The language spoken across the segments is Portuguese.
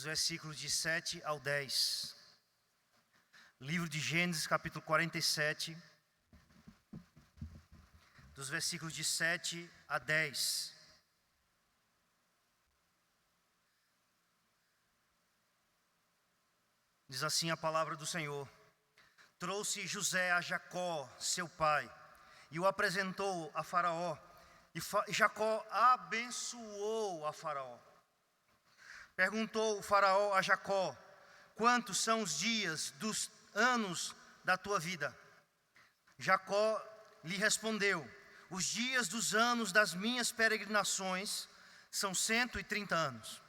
dos versículos de 7 ao 10. Livro de Gênesis, capítulo 47, dos versículos de 7 a 10. Diz assim a palavra do Senhor: Trouxe José a Jacó, seu pai, e o apresentou a Faraó, e Jacó abençoou a Faraó. Perguntou o Faraó a Jacó: quantos são os dias dos anos da tua vida? Jacó lhe respondeu: os dias dos anos das minhas peregrinações são 130 anos.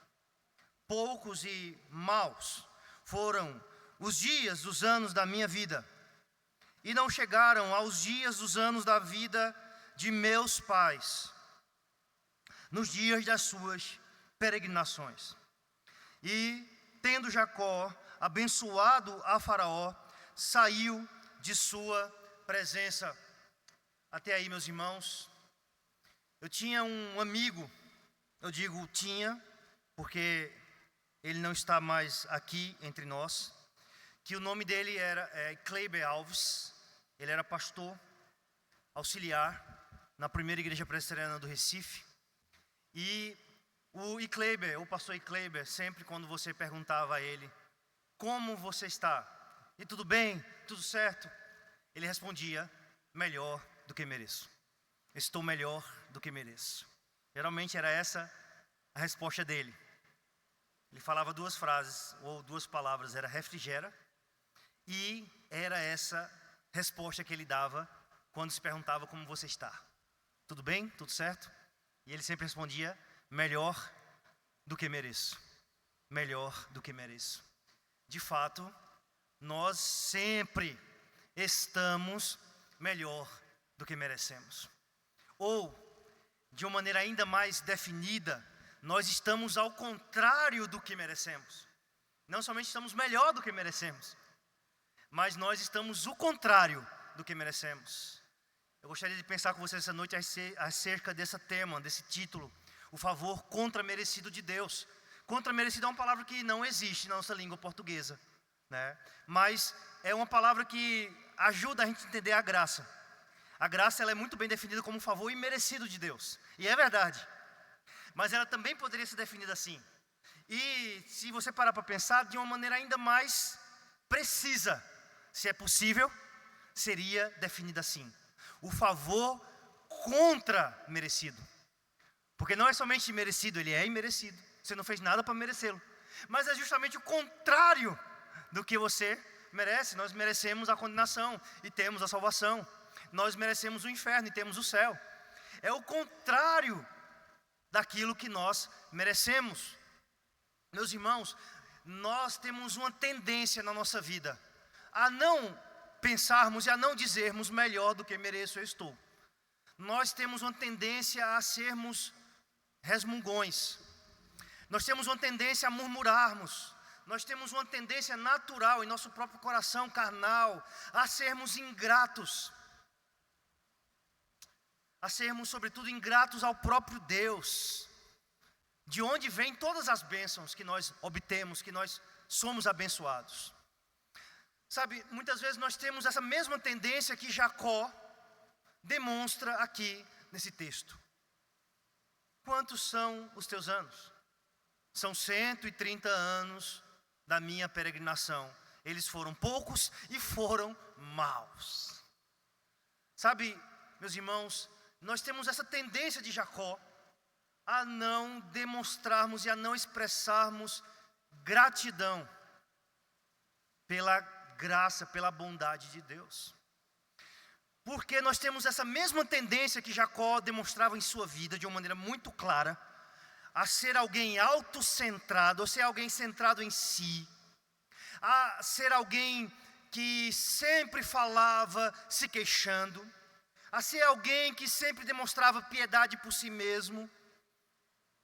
Poucos e maus foram os dias dos anos da minha vida, e não chegaram aos dias dos anos da vida de meus pais, nos dias das suas peregrinações. E, tendo Jacó abençoado a Faraó, saiu de sua presença. Até aí, meus irmãos. Eu tinha um amigo, eu digo tinha, porque ele não está mais aqui entre nós, que o nome dele era Kleiber Alves. Ele era pastor auxiliar na primeira igreja presbiteriana do Recife. E o pastor Kleiber, sempre quando você perguntava a ele: como você está? E tudo bem? Tudo certo? Ele respondia: melhor do que mereço. Estou melhor do que mereço. Geralmente era essa a resposta dele. Ele falava duas frases, ou duas palavras, era refrigera, e era essa resposta que ele dava quando se perguntava como você está. Tudo bem? Tudo certo? E ele sempre respondia: melhor do que mereço. Melhor do que mereço. De fato, nós sempre estamos melhor do que merecemos. Ou, de uma maneira ainda mais definida, nós estamos ao contrário do que merecemos. Não somente estamos melhor do que merecemos, mas nós estamos o contrário do que merecemos. Eu gostaria de pensar com vocês essa noite acerca desse tema, desse título: o favor contra-merecido de Deus. Contra-merecido é uma palavra que não existe na nossa língua portuguesa, né? Mas é uma palavra que ajuda a gente a entender a graça. A graça, ela é muito bem definida como um favor imerecido de Deus, e é verdade. Mas ela também poderia ser definida assim. E se você parar para pensar, de uma maneira ainda mais precisa, se é possível, seria definida assim: o favor contra-merecido. Porque não é somente merecido, ele é imerecido. Você não fez nada para merecê-lo. Mas é justamente o contrário do que você merece. Nós merecemos a condenação e temos a salvação. Nós merecemos o inferno e temos o céu. É o contrário daquilo que nós merecemos. Meus irmãos, nós temos uma tendência na nossa vida a não pensarmos e a não dizermos melhor do que mereço eu estou. Nós temos uma tendência a sermos resmungões. Nós temos uma tendência a murmurarmos. Nós temos uma tendência natural em nosso próprio coração carnal a sermos ingratos. A sermos, sobretudo, ingratos ao próprio Deus, de onde vêm todas as bênçãos que nós obtemos, que nós somos abençoados. Sabe, muitas vezes nós temos essa mesma tendência que Jacó demonstra aqui nesse texto. Quantos são os teus anos? São 130 anos da minha peregrinação. Eles foram poucos e foram maus. Sabe, meus irmãos, nós temos essa tendência de Jacó a não demonstrarmos e a não expressarmos gratidão pela graça, pela bondade de Deus. Porque nós temos essa mesma tendência que Jacó demonstrava em sua vida de uma maneira muito clara, a ser alguém autocentrado, a ser alguém centrado em si, a ser alguém que sempre falava se queixando, a ser alguém que sempre demonstrava piedade por si mesmo.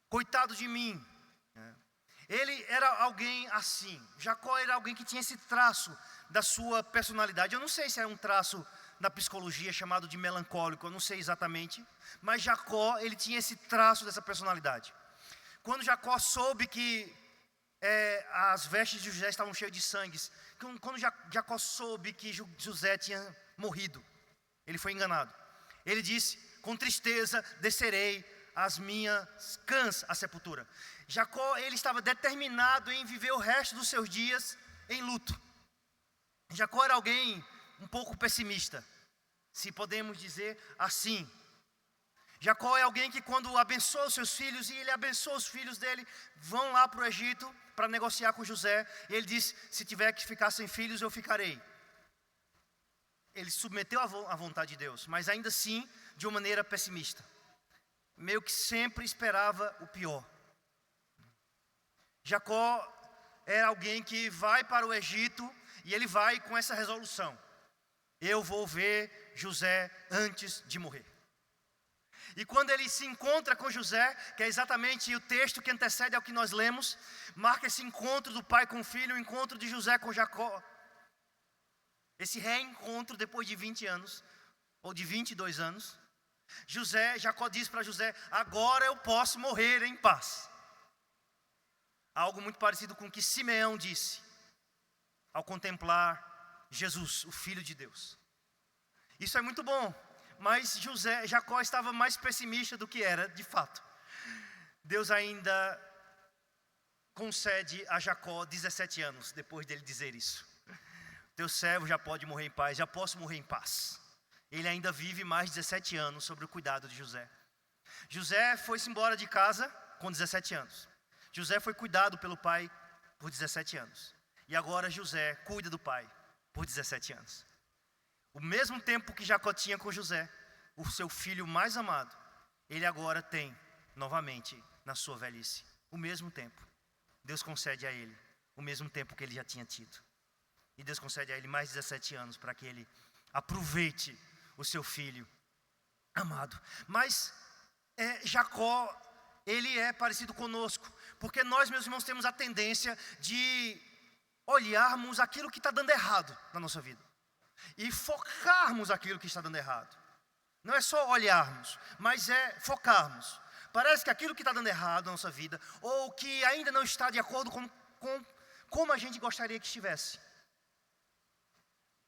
Coitado de mim. Ele era alguém assim. Jacó era alguém que tinha esse traço da sua personalidade. Eu não sei se é um traço da psicologia chamado de melancólico, eu não sei exatamente, mas Jacó, ele tinha esse traço dessa personalidade. Quando Jacó soube que as vestes de José estavam cheias de sangue. Quando Jacó soube que José tinha morrido, ele foi enganado. Ele disse: com tristeza descerei as minhas cãs à sepultura. Jacó, ele estava determinado em viver o resto dos seus dias em luto. Jacó era alguém um pouco pessimista, se podemos dizer assim. Jacó é alguém que, quando abençoa os seus filhos, e ele abençoa os filhos dele, vão lá para o Egito para negociar com José, e ele diz: se tiver que ficar sem filhos, eu ficarei. Ele submeteu à vontade de Deus, mas ainda assim de uma maneira pessimista, meio que sempre esperava o pior. Jacó era alguém que vai para o Egito, e ele vai com essa resolução: eu vou ver José antes de morrer. E quando ele se encontra com José, que é exatamente o texto que antecede ao que nós lemos, marca esse encontro do pai com o filho, o encontro de José com Jacó. Esse reencontro depois de 20 anos, ou de 22 anos. Jacó diz para José: agora eu posso morrer em paz. Algo muito parecido com o que Simeão disse ao contemplar Jesus, o Filho de Deus. Isso é muito bom, mas Jacó estava mais pessimista do que era de fato. Deus ainda concede a Jacó 17 anos depois dele dizer isso. Teu servo já pode morrer em paz, já posso morrer em paz. Ele ainda vive mais 17 anos sob o cuidado de José. José foi-se embora de casa com 17 anos. José foi cuidado pelo pai por 17 anos. E agora José cuida do pai por 17 anos. O mesmo tempo que Jacó tinha com José, o seu filho mais amado, ele agora tem novamente na sua velhice. O mesmo tempo. Deus concede a ele o mesmo tempo que ele já tinha tido. E Deus concede a ele mais 17 anos para que ele aproveite o seu filho amado. Mas Jacó, ele é parecido conosco, porque nós, meus irmãos, temos a tendência de olharmos aquilo que está dando errado na nossa vida e focarmos aquilo que está dando errado. Não é só olharmos, mas é focarmos. Parece que aquilo que está dando errado na nossa vida, ou que ainda não está de acordo com como a gente gostaria que estivesse,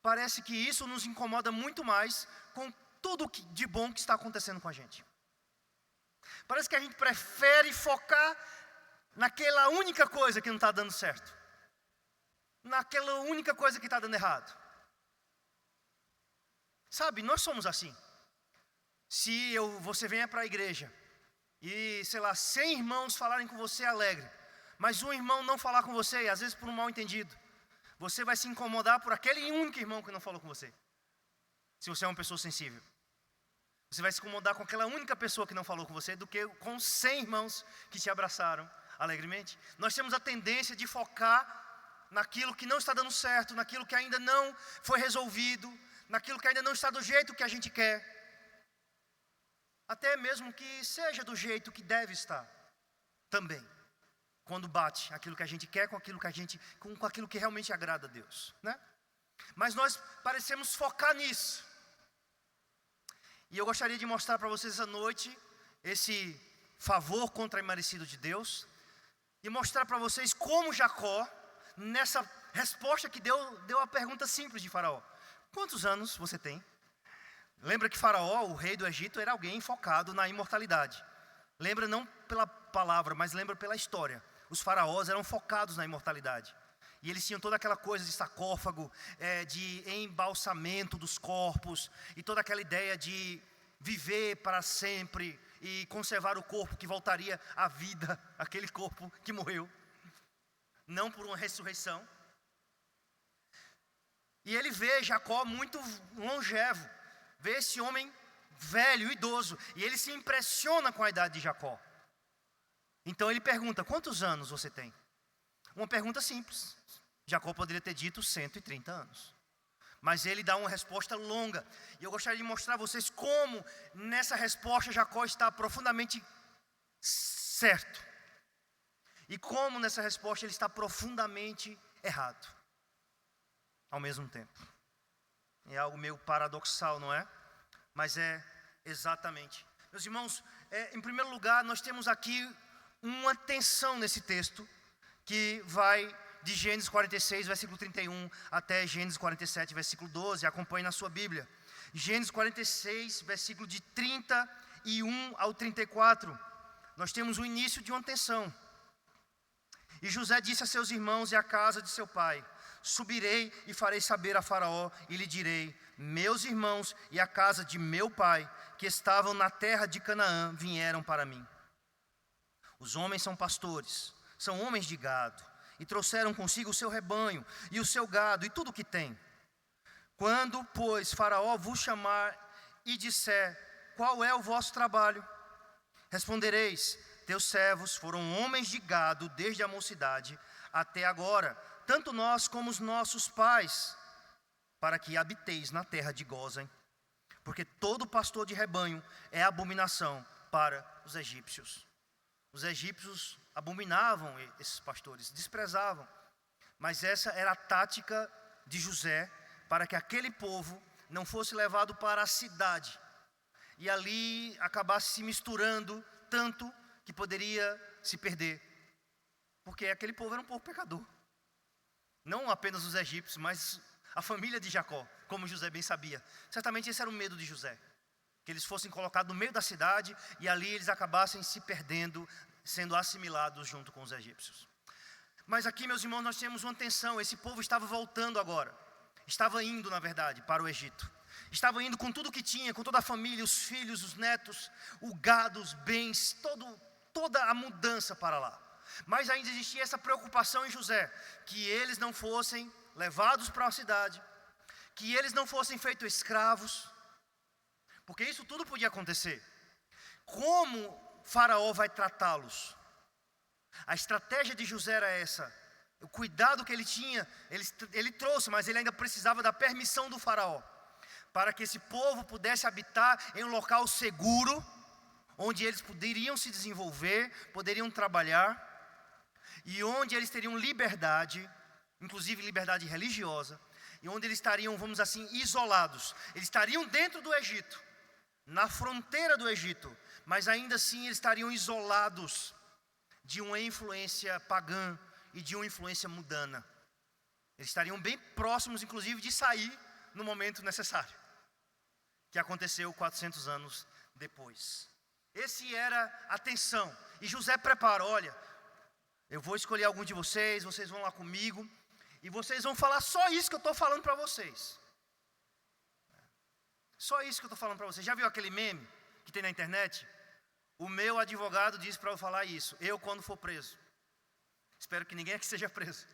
parece que isso nos incomoda muito mais com tudo de bom que está acontecendo com a gente. Parece que a gente prefere focar naquela única coisa que não está dando certo, naquela única coisa que está dando errado. Sabe, nós somos assim. Se você venha para a igreja e, 100 irmãos falarem com você alegre, mas um irmão não falar com você, às vezes por um mal entendido, você vai se incomodar por aquele único irmão que não falou com você. Se você é uma pessoa sensível, você vai se incomodar com aquela única pessoa que não falou com você do que com 100 irmãos que te abraçaram alegremente. Nós temos a tendência de focar naquilo que não está dando certo, naquilo que ainda não foi resolvido, naquilo que ainda não está do jeito que a gente quer, até mesmo que seja do jeito que deve estar também, quando bate aquilo que a gente quer com aquilo que realmente agrada a Deus, né? Mas nós parecemos focar nisso. E eu gostaria de mostrar para vocês essa noite esse favor contra-imerecido de Deus, e mostrar para vocês como Jacó, nessa resposta que deu a pergunta simples de Faraó: quantos anos você tem? Lembra que Faraó, o rei do Egito, era alguém focado na imortalidade. Lembra não pela palavra, mas lembra pela história. Os faraós eram focados na imortalidade. E eles tinham toda aquela coisa de sarcófago, de embalsamento dos corpos, e toda aquela ideia de viver para sempre e conservar o corpo que voltaria à vida, aquele corpo que morreu, não por uma ressurreição. E ele vê Jacó muito longevo, vê esse homem velho, idoso, e ele se impressiona com a idade de Jacó. Então ele pergunta: quantos anos você tem? Uma pergunta simples. Jacó poderia ter dito 130 anos. Mas ele dá uma resposta longa. E eu gostaria de mostrar a vocês como nessa resposta Jacó está profundamente certo. E como nessa resposta ele está profundamente errado ao mesmo tempo. É algo meio paradoxal, não é? Mas é exatamente. Meus irmãos, em primeiro lugar, nós temos aqui uma tensão nesse texto que vai de Gênesis 46, versículo 31, até Gênesis 47, versículo 12. Acompanhe na sua Bíblia. Gênesis 46, versículo de 31 ao 34. Nós temos o início de uma tensão. E José disse a seus irmãos e à casa de seu pai: subirei e farei saber a Faraó, e lhe direi: meus irmãos e a casa de meu pai, que estavam na terra de Canaã, vieram para mim. Os homens são pastores, são homens de gado, e trouxeram consigo o seu rebanho, e o seu gado, e tudo o que tem. Quando, pois, Faraó vos chamar e disser: qual é o vosso trabalho? Respondereis: teus servos foram homens de gado desde a mocidade até agora, tanto nós como os nossos pais, para que habiteis na terra de Gósen. Porque todo pastor de rebanho é abominação para os egípcios. Os egípcios abominavam esses pastores, desprezavam. Mas essa era a tática de José, para que aquele povo não fosse levado para a cidade e ali acabasse se misturando tanto que poderia se perder. Porque aquele povo era um povo pecador. Não apenas os egípcios, mas a família de Jacó, como José bem sabia. Certamente esse era o medo de José, que eles fossem colocados no meio da cidade e ali eles acabassem se perdendo, sendo assimilados junto com os egípcios. Mas aqui, meus irmãos, nós temos uma tensão. Esse povo estava voltando agora. Estava indo, na verdade, para o Egito. Estava indo com tudo o que tinha, com toda a família, os filhos, os netos, o gado, os bens, toda a mudança para lá. Mas ainda existia essa preocupação em José, que eles não fossem levados para a cidade, que eles não fossem feitos escravos, porque isso tudo podia acontecer. Como Faraó vai tratá-los? A estratégia de José era essa. O cuidado que ele tinha, ele trouxe, mas ele ainda precisava da permissão do Faraó, para que esse povo pudesse habitar em um local seguro, onde eles poderiam se desenvolver, poderiam trabalhar, e onde eles teriam liberdade, inclusive liberdade religiosa, e onde eles estariam, vamos dizer assim, isolados. Eles estariam dentro do Egito, na fronteira do Egito, mas ainda assim eles estariam isolados de uma influência pagã e de uma influência mundana. Eles estariam bem próximos, inclusive, de sair no momento necessário, que aconteceu 400 anos depois. Esse era a tensão. E José prepara: olha, eu vou escolher algum de vocês, vocês vão lá comigo, e vocês vão falar só isso que eu estou falando para vocês. Só isso que eu estou falando para vocês. Já viu aquele meme que tem na internet? O meu advogado disse para eu falar isso, eu quando for preso. Espero que ninguém aqui seja preso,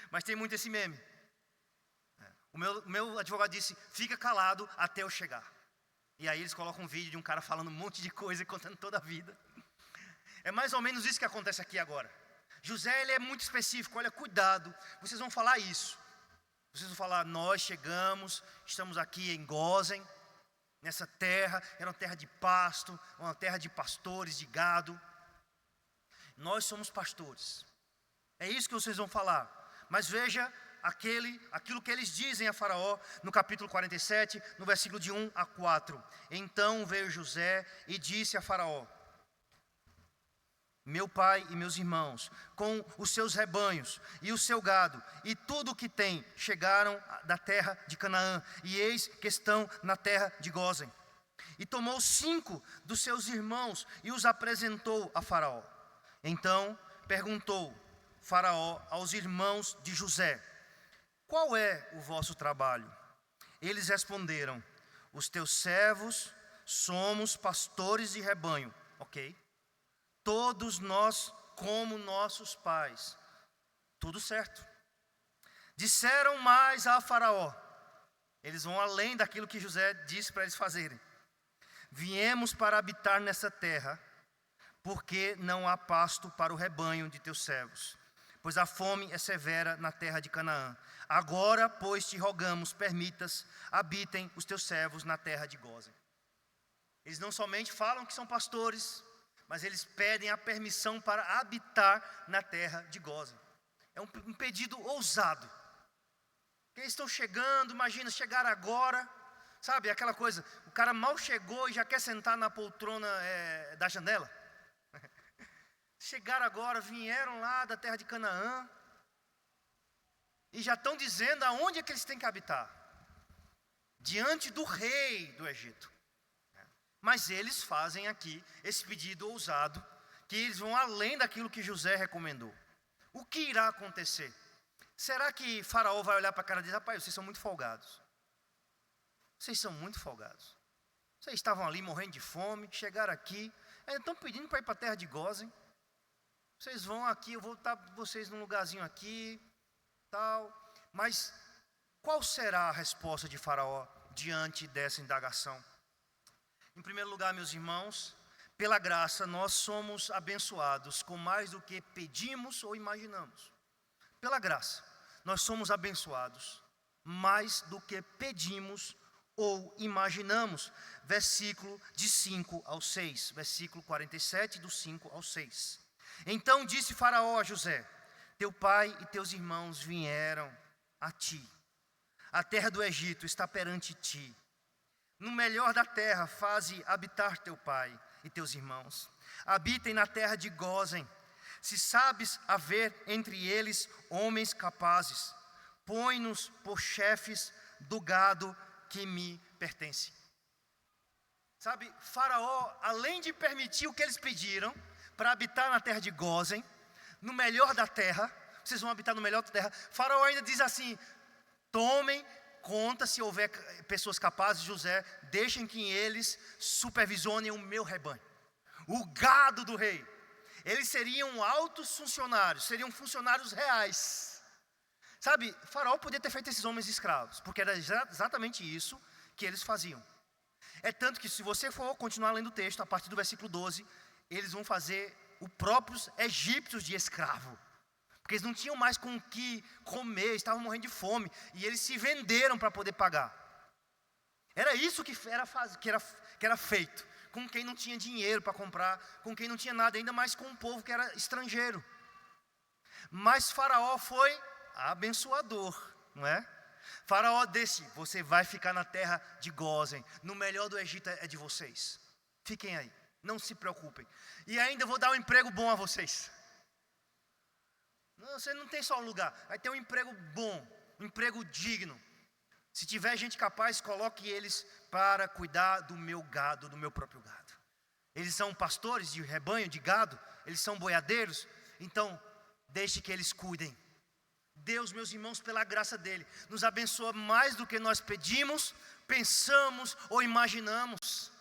mas tem muito esse meme. O meu advogado disse: fica calado até eu chegar. E aí eles colocam um vídeo de um cara falando um monte de coisa e contando toda a vida. É mais ou menos isso que acontece aqui agora. José, ele é muito específico: olha, cuidado, vocês vão falar isso. Vocês vão falar: nós chegamos, estamos aqui em Gósen, nessa terra, era uma terra de pasto, uma terra de pastores, de gado. Nós somos pastores. É isso que vocês vão falar. Mas veja aquilo que eles dizem a Faraó no capítulo 47, no versículo de 1 a 4. Então veio José e disse a Faraó: meu pai e meus irmãos, com os seus rebanhos e o seu gado, e tudo o que tem, chegaram da terra de Canaã, e eis que estão na terra de Gósen. E tomou 5 dos seus irmãos e os apresentou a Faraó. Então perguntou Faraó aos irmãos de José: qual é o vosso trabalho? Eles responderam: os teus servos somos pastores de rebanho. Ok. Todos nós como nossos pais. Tudo certo. Disseram mais a Faraó. Eles vão além daquilo que José disse para eles fazerem. Viemos para habitar nessa terra, porque não há pasto para o rebanho de teus servos, pois a fome é severa na terra de Canaã. Agora, pois, te rogamos, permitas, habitem os teus servos na terra de Gósen. Eles não somente falam que são pastores, mas eles pedem a permissão para habitar na terra de Gósen. É um pedido ousado. Eles estão chegando, imagina, chegar agora, sabe, aquela coisa, o cara mal chegou e já quer sentar na poltrona da janela. chegaram agora, vieram lá da terra de Canaã, e já estão dizendo aonde é que eles têm que habitar. Diante do rei do Egito. Mas eles fazem aqui esse pedido ousado, que eles vão além daquilo que José recomendou. O que irá acontecer? Será que Faraó vai olhar para a cara deles? Rapaz, vocês são muito folgados. Vocês são muito folgados. Vocês estavam ali morrendo de fome, chegaram aqui, ainda estão pedindo para ir para a terra de Gósen. Vocês vão aqui, eu vou botar vocês num lugarzinho aqui, tal. Mas qual será a resposta de Faraó diante dessa indagação? Em primeiro lugar, meus irmãos, pela graça nós somos abençoados com mais do que pedimos ou imaginamos. Pela graça, nós somos abençoados mais do que pedimos ou imaginamos. Versículo de 5 ao 6, versículo 47, do 5 ao 6. Então disse Faraó a José: teu pai e teus irmãos vieram a ti. A terra do Egito está perante ti. No melhor da terra faze habitar teu pai e teus irmãos. Habitem na terra de Gósen. Se sabes haver entre eles homens capazes, põe-nos por chefes do gado que me pertence. Sabe, Faraó, além de permitir o que eles pediram, para habitar na terra de Gósen, no melhor da terra, vocês vão habitar no melhor da terra, Faraó ainda diz assim: tomem conta, se houver pessoas capazes, José, deixem que eles supervisionem o meu rebanho, o gado do rei. Eles seriam altos funcionários, seriam funcionários reais. Sabe, Faraó podia ter feito esses homens escravos, porque era exatamente isso que eles faziam. É tanto que, se você for continuar lendo o texto, a partir do versículo 12, eles vão fazer os próprios egípcios de escravo. Porque eles não tinham mais com o que comer, estavam morrendo de fome, e eles se venderam para poder pagar. Era isso que era feito, com quem não tinha dinheiro para comprar, com quem não tinha nada, ainda mais com um povo que era estrangeiro. Mas Faraó foi abençoador, não é? Faraó disse: você vai ficar na terra de Gósen, no melhor do Egito é de vocês. Fiquem aí, não se preocupem. E ainda vou dar um emprego bom a vocês. Não, você não tem só um lugar, vai ter um emprego bom, um emprego digno. Se tiver gente capaz, coloque eles para cuidar do meu gado, do meu próprio gado. Eles são pastores de rebanho, de gado, eles são boiadeiros, então deixe que eles cuidem. Deus, meus irmãos, pela graça dele, nos abençoa mais do que nós pedimos, pensamos ou imaginamos.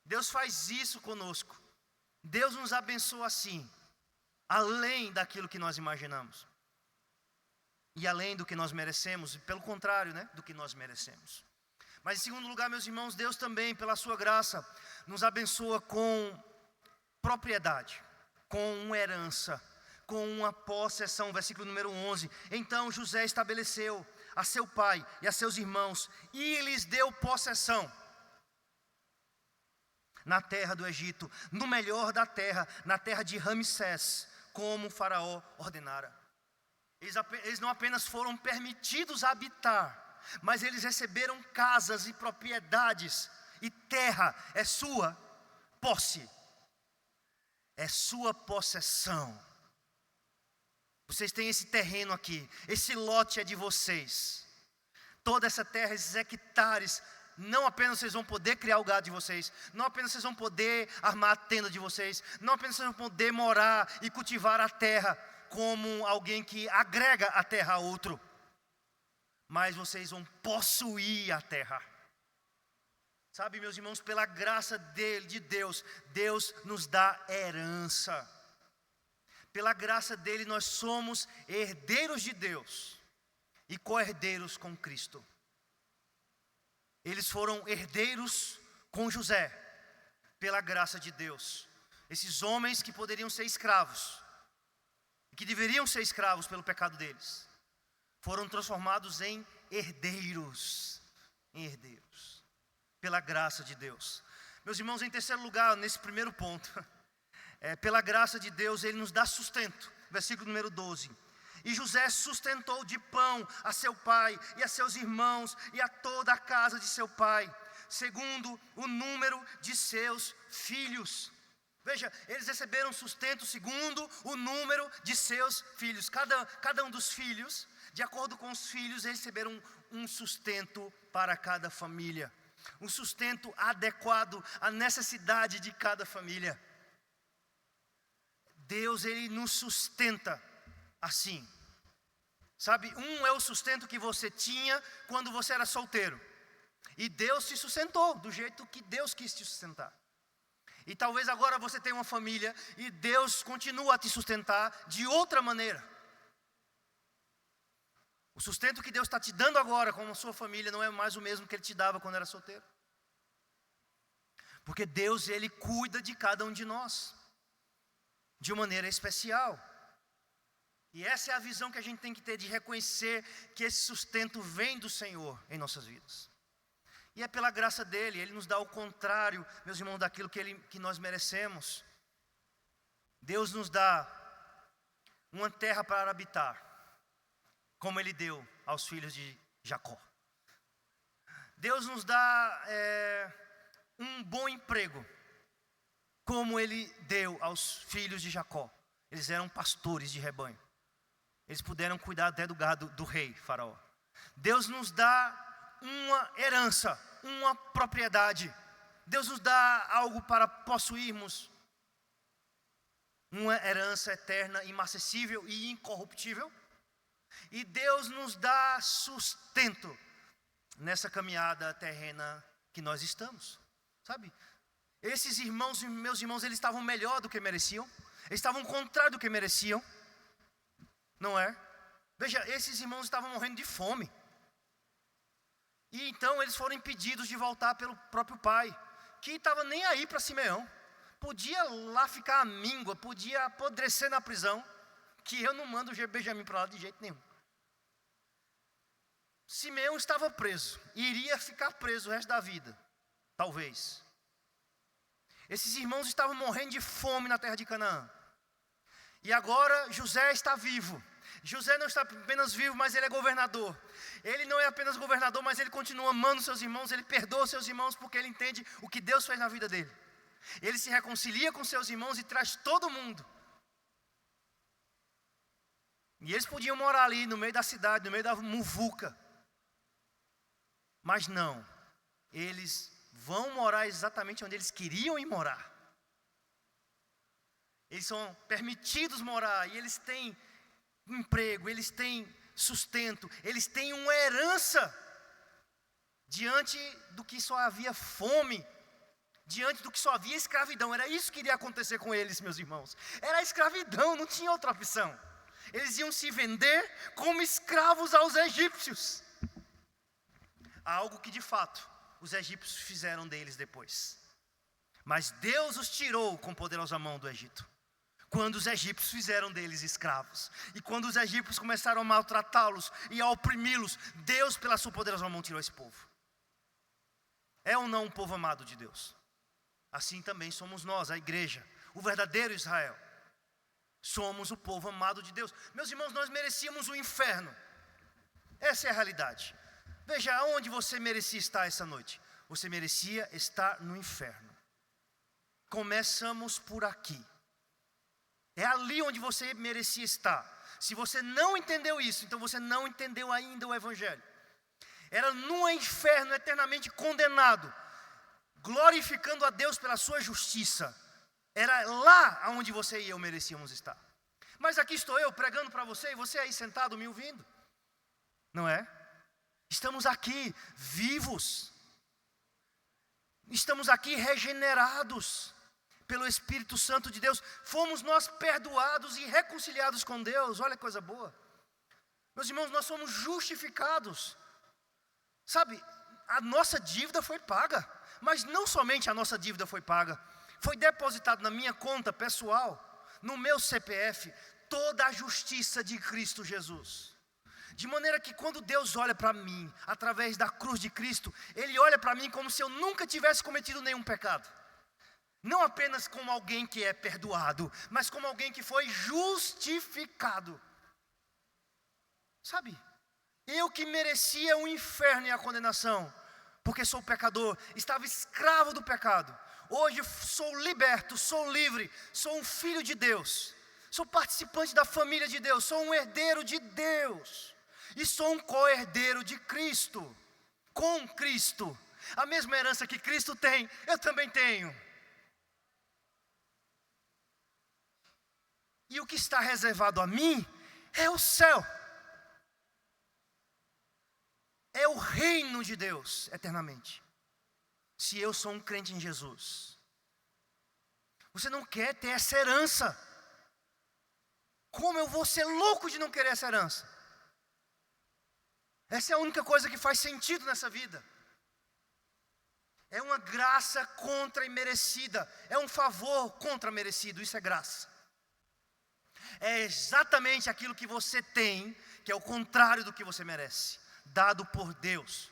Deus faz isso conosco. Deus nos abençoa assim, além daquilo que nós imaginamos. E além do que nós merecemos, pelo contrário, do que nós merecemos. Mas em segundo lugar, meus irmãos, Deus também, pela sua graça, nos abençoa com propriedade, com uma herança, com uma possessão. Versículo número 11. Então José estabeleceu a seu pai e a seus irmãos, e lhes deu possessão na terra do Egito, no melhor da terra, na terra de Ramsés, como Faraó ordenara. Eles não apenas foram permitidos habitar, mas eles receberam casas e propriedades, e terra é sua posse, é sua possessão. Vocês têm esse terreno aqui, esse lote é de vocês. Toda essa terra, esses hectares, não apenas vocês vão poder criar o gado de vocês, não apenas vocês vão poder armar a tenda de vocês, não apenas vocês vão poder morar e cultivar a terra como alguém que agrega a terra a outro, mas vocês vão possuir a terra. Sabe, meus irmãos, pela graça de Deus, Deus nos dá herança. Pela graça dele nós somos herdeiros de Deus e co-herdeiros com Cristo. Eles foram herdeiros com José, pela graça de Deus. Esses homens que poderiam ser escravos, que deveriam ser escravos pelo pecado deles, foram transformados em herdeiros, pela graça de Deus. Meus irmãos, em terceiro lugar, nesse primeiro ponto, pela graça de Deus, ele nos dá sustento. Versículo número 12. E José sustentou de pão a seu pai e a seus irmãos e a toda a casa de seu pai, segundo o número de seus filhos. Veja, eles receberam sustento segundo o número de seus filhos. Cada um dos filhos, de acordo com os filhos, receberam um sustento para cada família. Um sustento adequado à necessidade de cada família. Deus, Ele nos sustenta assim. Sabe, é o sustento que você tinha quando você era solteiro. E Deus te sustentou do jeito que Deus quis te sustentar. E talvez agora você tenha uma família e Deus continua a te sustentar de outra maneira. O sustento que Deus está te dando agora com a sua família não é mais o mesmo que Ele te dava quando era solteiro. Porque Deus, Ele cuida de cada um de nós, de uma maneira especial. E essa é a visão que a gente tem que ter, de reconhecer que esse sustento vem do Senhor em nossas vidas. E é pela graça dEle, Ele nos dá o contrário, meus irmãos, daquilo que nós merecemos. Deus nos dá uma terra para habitar, como Ele deu aos filhos de Jacó. Deus nos dá um bom emprego, como Ele deu aos filhos de Jacó. Eles eram pastores de rebanho. Eles puderam cuidar até do gado do rei Faraó. Deus nos dá uma herança, uma propriedade. Deus nos dá algo para possuirmos. Uma herança eterna, inacessível e incorruptível. E Deus nos dá sustento nessa caminhada terrena que nós estamos. Sabe? Esses irmãos, meus irmãos, eles estavam melhor do que mereciam. Eles estavam contrário do que mereciam. Não é? Veja, esses irmãos estavam morrendo de fome. E então eles foram impedidos de voltar pelo próprio pai, que estava nem aí para Simeão. Podia lá ficar à míngua, podia apodrecer na prisão, que eu não mando o Benjamim para lá de jeito nenhum. Simeão estava preso, iria ficar preso o resto da vida, talvez. Esses irmãos estavam morrendo de fome na terra de Canaã. E agora José está vivo. José não está apenas vivo, mas ele é governador. Ele não é apenas governador, mas ele continua amando seus irmãos. Ele perdoa seus irmãos porque ele entende o que Deus fez na vida dele. Ele se reconcilia com seus irmãos e traz todo mundo. E eles podiam morar ali no meio da cidade, no meio da muvuca. Mas não, eles vão morar exatamente onde eles queriam ir morar. Eles são permitidos morar e eles têm emprego, eles têm sustento, eles têm uma herança diante do que só havia fome, diante do que só havia escravidão. Era isso que iria acontecer com eles, meus irmãos. Era a escravidão, não tinha outra opção. Eles iam se vender como escravos aos egípcios. Algo que de fato os egípcios fizeram deles depois. Mas Deus os tirou com poderosa mão do Egito. Quando os egípcios fizeram deles escravos. E quando os egípcios começaram a maltratá-los e a oprimi-los, Deus pela sua poderosa mão tirou esse povo. É ou não um povo amado de Deus? Assim também somos nós, a igreja, o verdadeiro Israel. Somos o povo amado de Deus. Meus irmãos, nós merecíamos o inferno. Essa é a realidade. Veja aonde você merecia estar essa noite. Você merecia estar no inferno. Começamos por aqui. É ali onde você merecia estar. Se você não entendeu isso, então você não entendeu ainda o Evangelho. Era no inferno eternamente condenado, glorificando a Deus pela sua justiça. Era lá onde você e eu merecíamos estar. Mas aqui estou eu pregando para você e você aí sentado me ouvindo. Não é? Estamos aqui vivos. Estamos aqui regenerados pelo Espírito Santo de Deus. Fomos nós perdoados e reconciliados com Deus. Olha que coisa boa. Meus irmãos, nós somos justificados. Sabe, a nossa dívida foi paga. Mas não somente a nossa dívida foi paga. Foi depositado na minha conta pessoal, no meu CPF, toda a justiça de Cristo Jesus. De maneira que quando Deus olha para mim, através da cruz de Cristo, Ele olha para mim como se eu nunca tivesse cometido nenhum pecado. Não apenas como alguém que é perdoado, mas como alguém que foi justificado. Sabe, eu que merecia o inferno e a condenação, porque sou pecador, estava escravo do pecado. Hoje sou liberto, sou livre, sou um filho de Deus, sou participante da família de Deus, sou um herdeiro de Deus e sou um co-herdeiro de Cristo, com Cristo. A mesma herança que Cristo tem, eu também tenho. E o que está reservado a mim é o céu. É o reino de Deus eternamente. Se eu sou um crente em Jesus. Você não quer ter essa herança. Como eu vou ser louco de não querer essa herança? Essa é a única coisa que faz sentido nessa vida. É uma graça contra imerecida. É um favor contra merecido. Isso é graça. É exatamente aquilo que você tem, que é o contrário do que você merece, dado por Deus.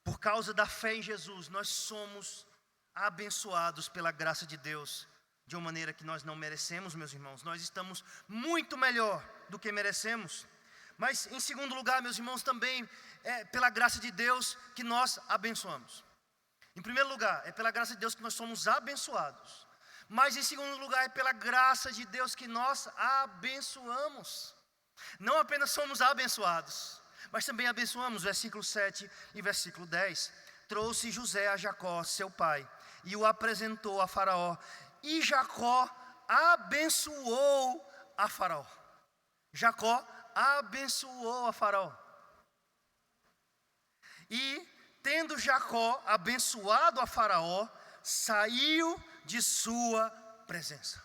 Por causa da fé em Jesus, nós somos abençoados pela graça de Deus, de uma maneira que nós não merecemos, meus irmãos. Nós estamos muito melhor do que merecemos. Mas em segundo lugar, meus irmãos, também é pela graça de Deus que nós abençoamos. Em primeiro lugar, é pela graça de Deus que nós somos abençoados. Mas em segundo lugar, é pela graça de Deus que nós abençoamos. Não apenas somos abençoados, mas também abençoamos. Versículo 7 e versículo 10. Trouxe José a Jacó, seu pai, e o apresentou a Faraó. E Jacó abençoou a Faraó. Jacó abençoou a Faraó. E tendo Jacó abençoado a Faraó, saiu de sua presença.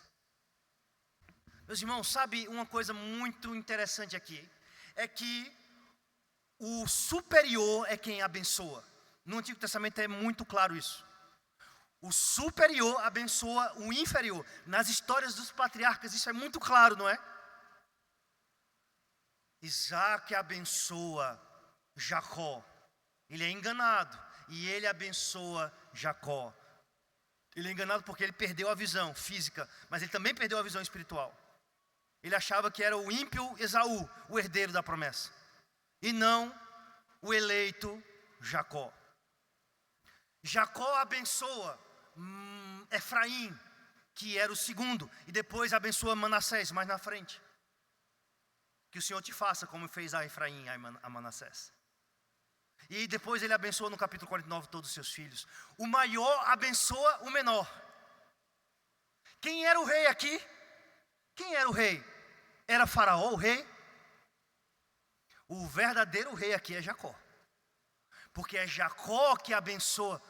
Meus irmãos, sabe uma coisa muito interessante aqui? É que o superior é quem abençoa. No Antigo Testamento é muito claro isso. O superior abençoa o inferior. Nas histórias dos patriarcas isso é muito claro, não é? Isaac abençoa Jacó. Ele é enganado e ele abençoa Jacó. Ele é enganado porque ele perdeu a visão física, mas ele também perdeu a visão espiritual. Ele achava que era o ímpio Esaú, o herdeiro da promessa, e não o eleito Jacó. Jacó abençoa Efraim, que era o segundo, e depois abençoa Manassés, mais na frente. Que o Senhor te faça como fez a Efraim, a Manassés. E depois ele abençoa no capítulo 49 todos os seus filhos. O maior abençoa o menor. Quem era o rei aqui? Quem era o rei? Era Faraó o rei? O verdadeiro rei aqui é Jacó. Porque é Jacó que abençoa.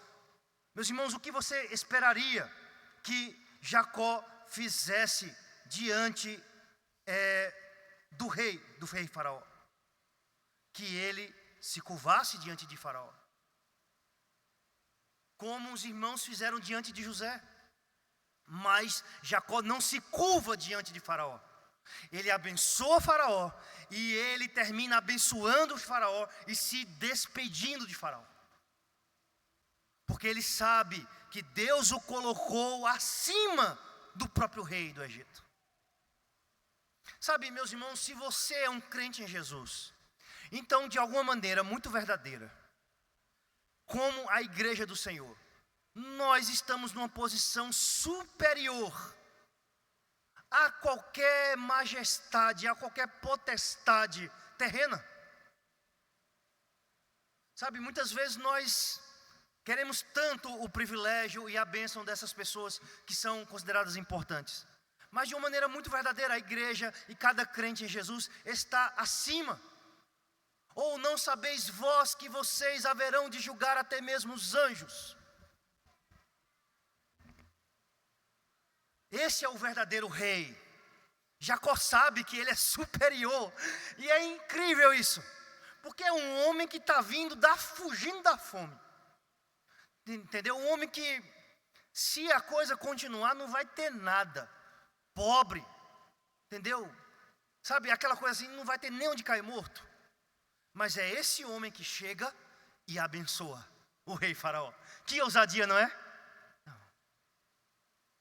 Meus irmãos, o que você esperaria que Jacó fizesse diante do rei Faraó? Que ele se curvasse diante de Faraó, como os irmãos fizeram diante de José. Mas Jacó não se curva diante de Faraó. Ele abençoa Faraó e ele termina abençoando o Faraó e se despedindo de Faraó, porque ele sabe que Deus o colocou acima do próprio rei do Egito. Sabe, meus irmãos, se você é um crente em Jesus, então, de alguma maneira muito verdadeira, como a igreja do Senhor, nós estamos numa posição superior a qualquer majestade, a qualquer potestade terrena. Sabe, muitas vezes nós queremos tanto o privilégio e a bênção dessas pessoas que são consideradas importantes. Mas de uma maneira muito verdadeira, a igreja e cada crente em Jesus está acima. Ou não sabeis vós que vocês haverão de julgar até mesmo os anjos? Esse é o verdadeiro rei. Jacó sabe que ele é superior. E é incrível isso. Porque é um homem que está fugindo da fome. Entendeu? Um homem que, se a coisa continuar, não vai ter nada. Pobre. Entendeu? Sabe, aquela coisa assim, não vai ter nem onde cair morto. Mas é esse homem que chega e abençoa o rei Faraó. Que ousadia, não é? Não.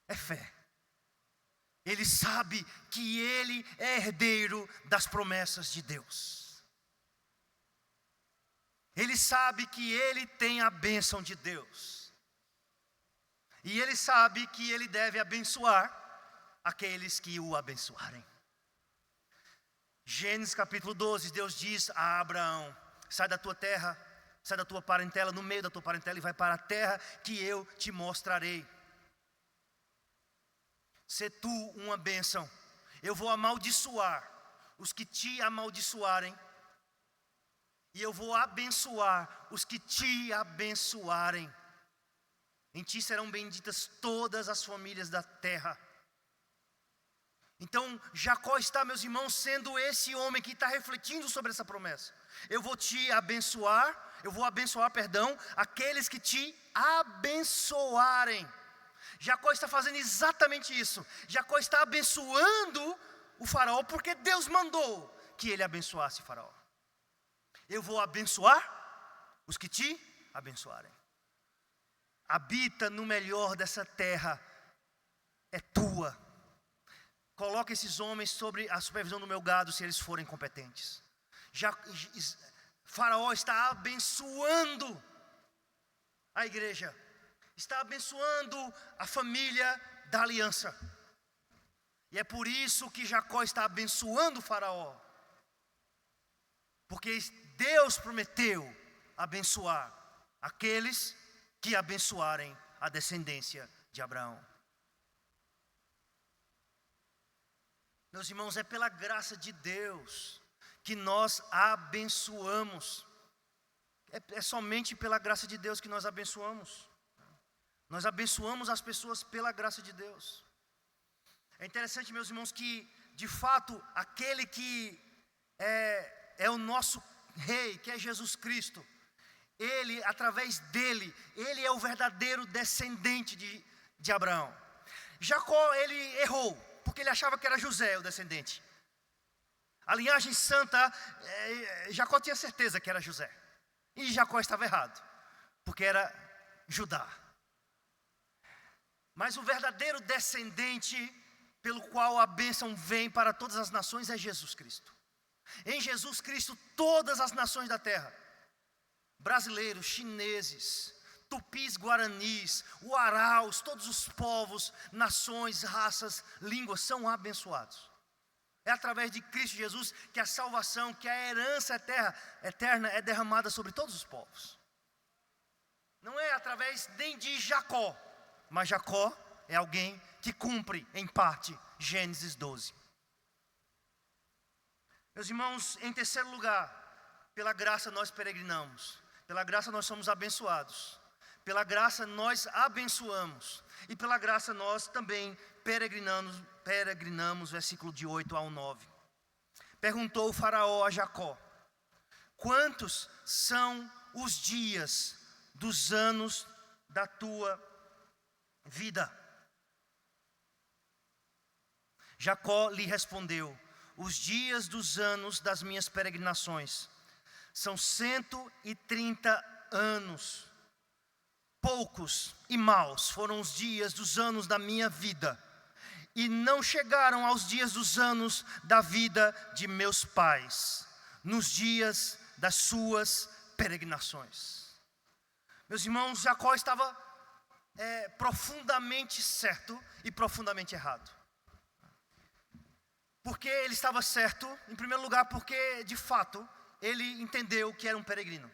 É fé. Ele sabe que ele é herdeiro das promessas de Deus. Ele sabe que ele tem a bênção de Deus. E ele sabe que ele deve abençoar aqueles que o abençoarem. Gênesis capítulo 12, Deus diz a Abraão: sai da tua terra, sai da tua parentela, no meio da tua parentela, e vai para a terra que eu te mostrarei. Sê tu uma bênção. Eu vou amaldiçoar os que te amaldiçoarem, e eu vou abençoar os que te abençoarem. Em ti serão benditas todas as famílias da terra. Então Jacó está, meus irmãos, sendo esse homem que está refletindo sobre essa promessa. Eu vou abençoar aqueles que te abençoarem. Jacó está fazendo exatamente isso. Jacó está abençoando o faraó, porque Deus mandou que ele abençoasse o faraó. Eu vou abençoar os que te abençoarem. Habita no melhor dessa terra, é tua. Coloca esses homens sobre a supervisão do meu gado, se eles forem competentes. Faraó está abençoando a igreja, está abençoando a família da aliança. E é por isso que Jacó está abençoando o faraó, porque Deus prometeu abençoar aqueles que abençoarem a descendência de Abraão. Meus irmãos, é pela graça de Deus que nós abençoamos. É somente pela graça de Deus que nós abençoamos. Nós abençoamos as pessoas pela graça de Deus. É interessante, meus irmãos, que de fato aquele que é o nosso rei, que é Jesus Cristo, ele, através dele, ele é o verdadeiro descendente de Abraão. Jacó, ele errou, porque ele achava que era José o descendente. A linhagem santa, Jacó tinha certeza que era José. E Jacó estava errado, porque era Judá. Mas o verdadeiro descendente pelo qual a bênção vem para todas as nações é Jesus Cristo. Em Jesus Cristo, todas as nações da terra, brasileiros, chineses, tupis, guaranis, uaraus, todos os povos, nações, raças, línguas são abençoados. É através de Cristo Jesus que a salvação, que a herança eterna é derramada sobre todos os povos. Não é através nem de Jacó, mas Jacó é alguém que cumpre em parte Gênesis 12. Meus irmãos, em terceiro lugar, pela graça nós peregrinamos, pela graça nós somos abençoados, pela graça nós abençoamos, e pela graça nós também peregrinamos, versículo de 8 ao 9. Perguntou o faraó a Jacó: quantos são os dias dos anos da tua vida? Jacó lhe respondeu: os dias dos anos das minhas peregrinações são 130 anos. Poucos e maus foram os dias dos anos da minha vida, e não chegaram aos dias dos anos da vida de meus pais, nos dias das suas peregrinações. Meus irmãos, Jacó estava profundamente certo e profundamente errado. Porque ele estava certo, em primeiro lugar, porque de fato ele entendeu que era um peregrino.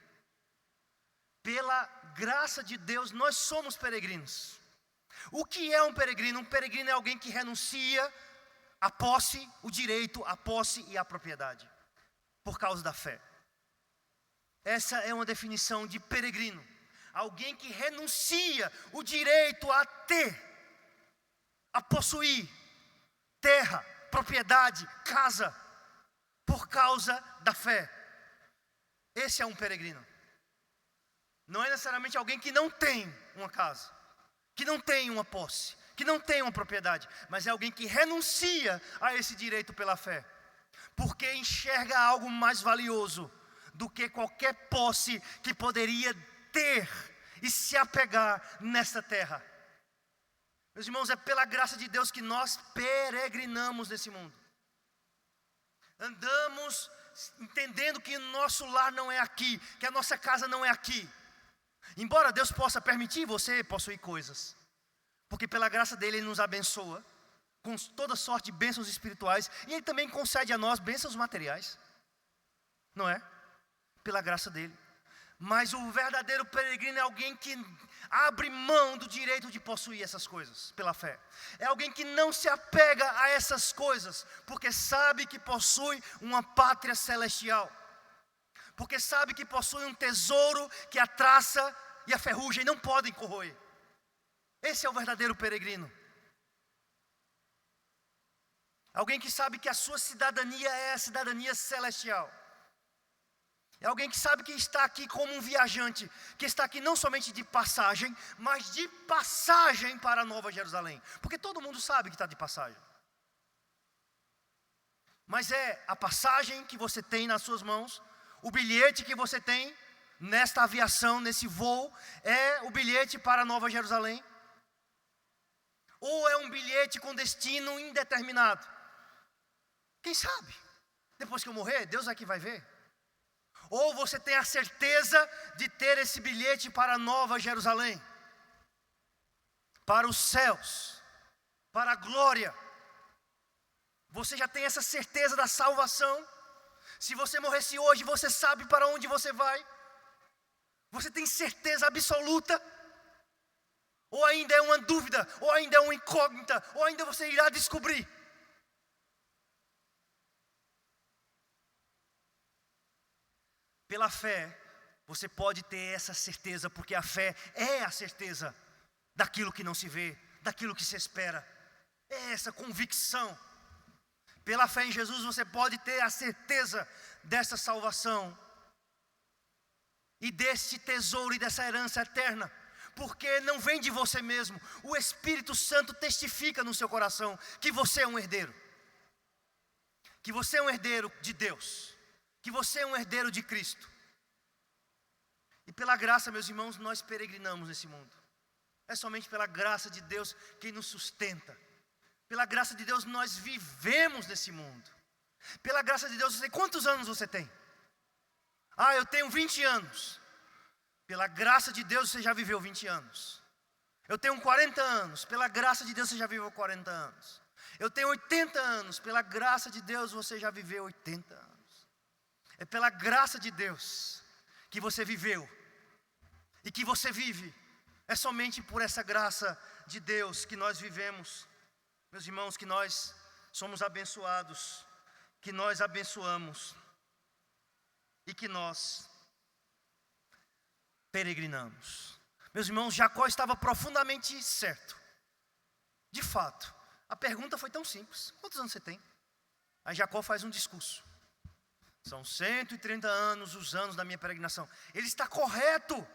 Pela graça de Deus, nós somos peregrinos. O que é um peregrino? Um peregrino é alguém que renuncia a posse, o direito, a posse e a propriedade, por causa da fé. Essa é uma definição de peregrino. Alguém que renuncia o direito a ter, a possuir terra, propriedade, casa, por causa da fé. Esse é um peregrino. Não é necessariamente alguém que não tem uma casa, que não tem uma posse, que não tem uma propriedade, mas é alguém que renuncia a esse direito pela fé, porque enxerga algo mais valioso do que qualquer posse que poderia ter e se apegar nesta terra. Meus irmãos, é pela graça de Deus que nós peregrinamos nesse mundo. Andamos entendendo que o nosso lar não é aqui, que a nossa casa não é aqui. Embora Deus possa permitir você possuir coisas, Porque pela graça dele, ele nos abençoa com toda sorte de bênçãos espirituais. E ele também concede a nós bênçãos materiais. Não é? Pela graça dele. Mas o verdadeiro peregrino é alguém que abre mão do direito de possuir essas coisas pela fé. É alguém que não se apega a essas coisas, porque sabe que possui uma pátria celestial. Porque sabe que possui um tesouro que a traça e a ferrugem não podem corroer. Esse é o verdadeiro peregrino. Alguém que sabe que a sua cidadania é a cidadania celestial. É alguém que sabe que está aqui como um viajante, que está aqui não somente de passagem, mas de passagem para a Nova Jerusalém. Porque todo mundo sabe que está de passagem. Mas é a passagem que você tem nas suas mãos, o bilhete que você tem nesta aviação, nesse voo, é o bilhete para a Nova Jerusalém? Ou é um bilhete com destino indeterminado? Quem sabe? Depois que eu morrer, Deus é que vai ver. Ou você tem a certeza de ter esse bilhete para a Nova Jerusalém, para os céus, para a glória. Você já tem essa certeza da salvação? Se você morresse hoje, você sabe para onde você vai? Você tem certeza absoluta? Ou ainda é uma dúvida, ou ainda é uma incógnita, ou ainda você irá descobrir? Pela fé, você pode ter essa certeza, porque a fé é a certeza daquilo que não se vê, daquilo que se espera. É essa convicção. Pela fé em Jesus, você pode ter a certeza dessa salvação e desse tesouro e dessa herança eterna, porque não vem de você mesmo. O Espírito Santo testifica no seu coração que você é um herdeiro, que você é um herdeiro de Deus, que você é um herdeiro de Cristo. E pela graça, meus irmãos, nós peregrinamos nesse mundo. É somente pela graça de Deus quem nos sustenta. Pela graça de Deus nós vivemos nesse mundo. Pela graça de Deus, você, quantos anos você tem? Eu tenho 20 anos. Pela graça de Deus você já viveu 20 anos. Eu tenho 40 anos. Pela graça de Deus você já viveu 40 anos. Eu tenho 80 anos. Pela graça de Deus você já viveu 80 anos. É pela graça de Deus que você viveu e que você vive. É somente por essa graça de Deus que nós vivemos. Meus irmãos, que nós somos abençoados, que nós abençoamos e que nós peregrinamos. Meus irmãos, Jacó estava profundamente certo. De fato, a pergunta foi tão simples: quantos anos você tem? Aí Jacó faz um discurso. São 130 anos os anos da minha peregrinação. Ele está correto,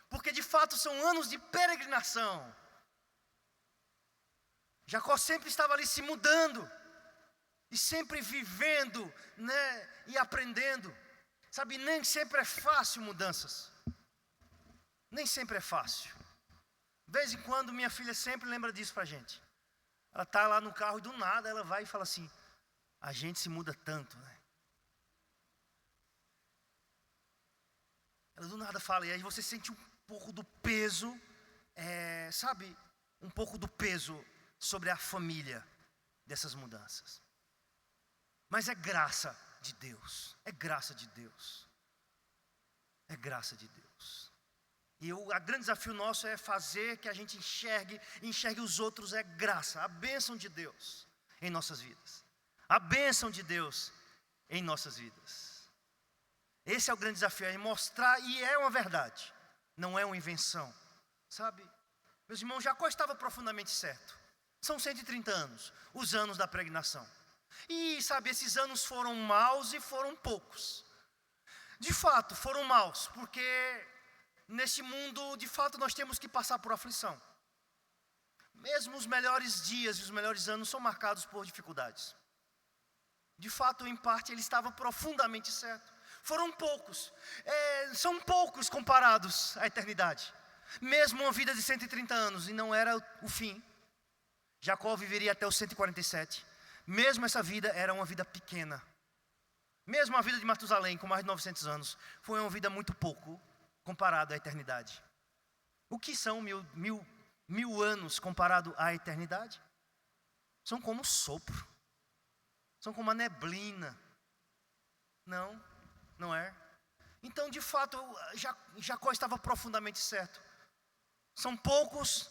porque de fato são anos de peregrinação. Jacó sempre estava ali se mudando, e sempre vivendo, e aprendendo. Sabe, nem sempre é fácil mudanças. Nem sempre é fácil. De vez em quando minha filha sempre lembra disso pra gente. Ela está lá no carro e do nada ela vai e fala assim: a gente se muda tanto, né? Ela do nada fala, e aí você sente um pouco do peso, sabe? Um pouco do peso sobre a família dessas mudanças. Mas é graça de Deus, é graça de Deus, é graça de Deus. E o grande desafio nosso é fazer que a gente enxergue os outros, é graça, a bênção de Deus em nossas vidas. A bênção de Deus em nossas vidas. Esse é o grande desafio, é mostrar, e é uma verdade, não é uma invenção, sabe? Meus irmãos, Jacó estava profundamente certo. São 130 anos, os anos da peregrinação. E sabe, esses anos foram maus e foram poucos. De fato, foram maus, porque nesse mundo, de fato, nós temos que passar por aflição. Mesmo os melhores dias e os melhores anos são marcados por dificuldades. De fato, em parte, ele estava profundamente certo. Foram poucos, são poucos comparados à eternidade. Mesmo uma vida de 130 anos, e não era o fim. Jacó viveria até os 147. Mesmo essa vida era uma vida pequena. Mesmo a vida de Matusalém, com mais de 900 anos, foi uma vida muito pouco comparada à eternidade. O que são 1000 anos comparado à eternidade são como sopro, são como a neblina. Não, não é. Então, de fato, Jacó estava profundamente certo. São poucos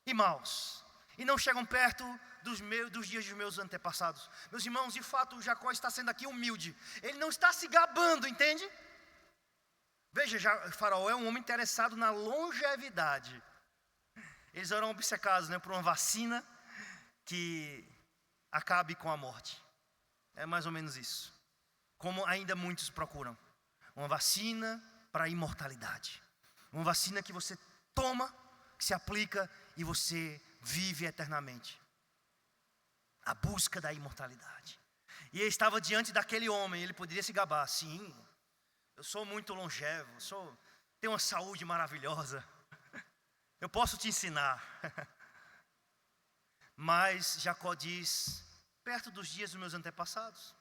e maus, e não chegam perto dos dias dos meus antepassados. Meus irmãos, de fato, Jacó está sendo aqui humilde. Ele não está se gabando, entende? Veja, Faraó é um homem interessado na longevidade. Eles eram obcecados, por uma vacina que acabe com a morte. É mais ou menos isso. Como ainda muitos procuram. Uma vacina para a imortalidade. Uma vacina que você toma, que se aplica e você vive eternamente. A busca da imortalidade. E ele estava diante daquele homem, ele poderia se gabar. Sim, eu sou muito longevo, tenho uma saúde maravilhosa. Eu posso te ensinar. Mas Jacó diz, perto dos dias dos meus antepassados,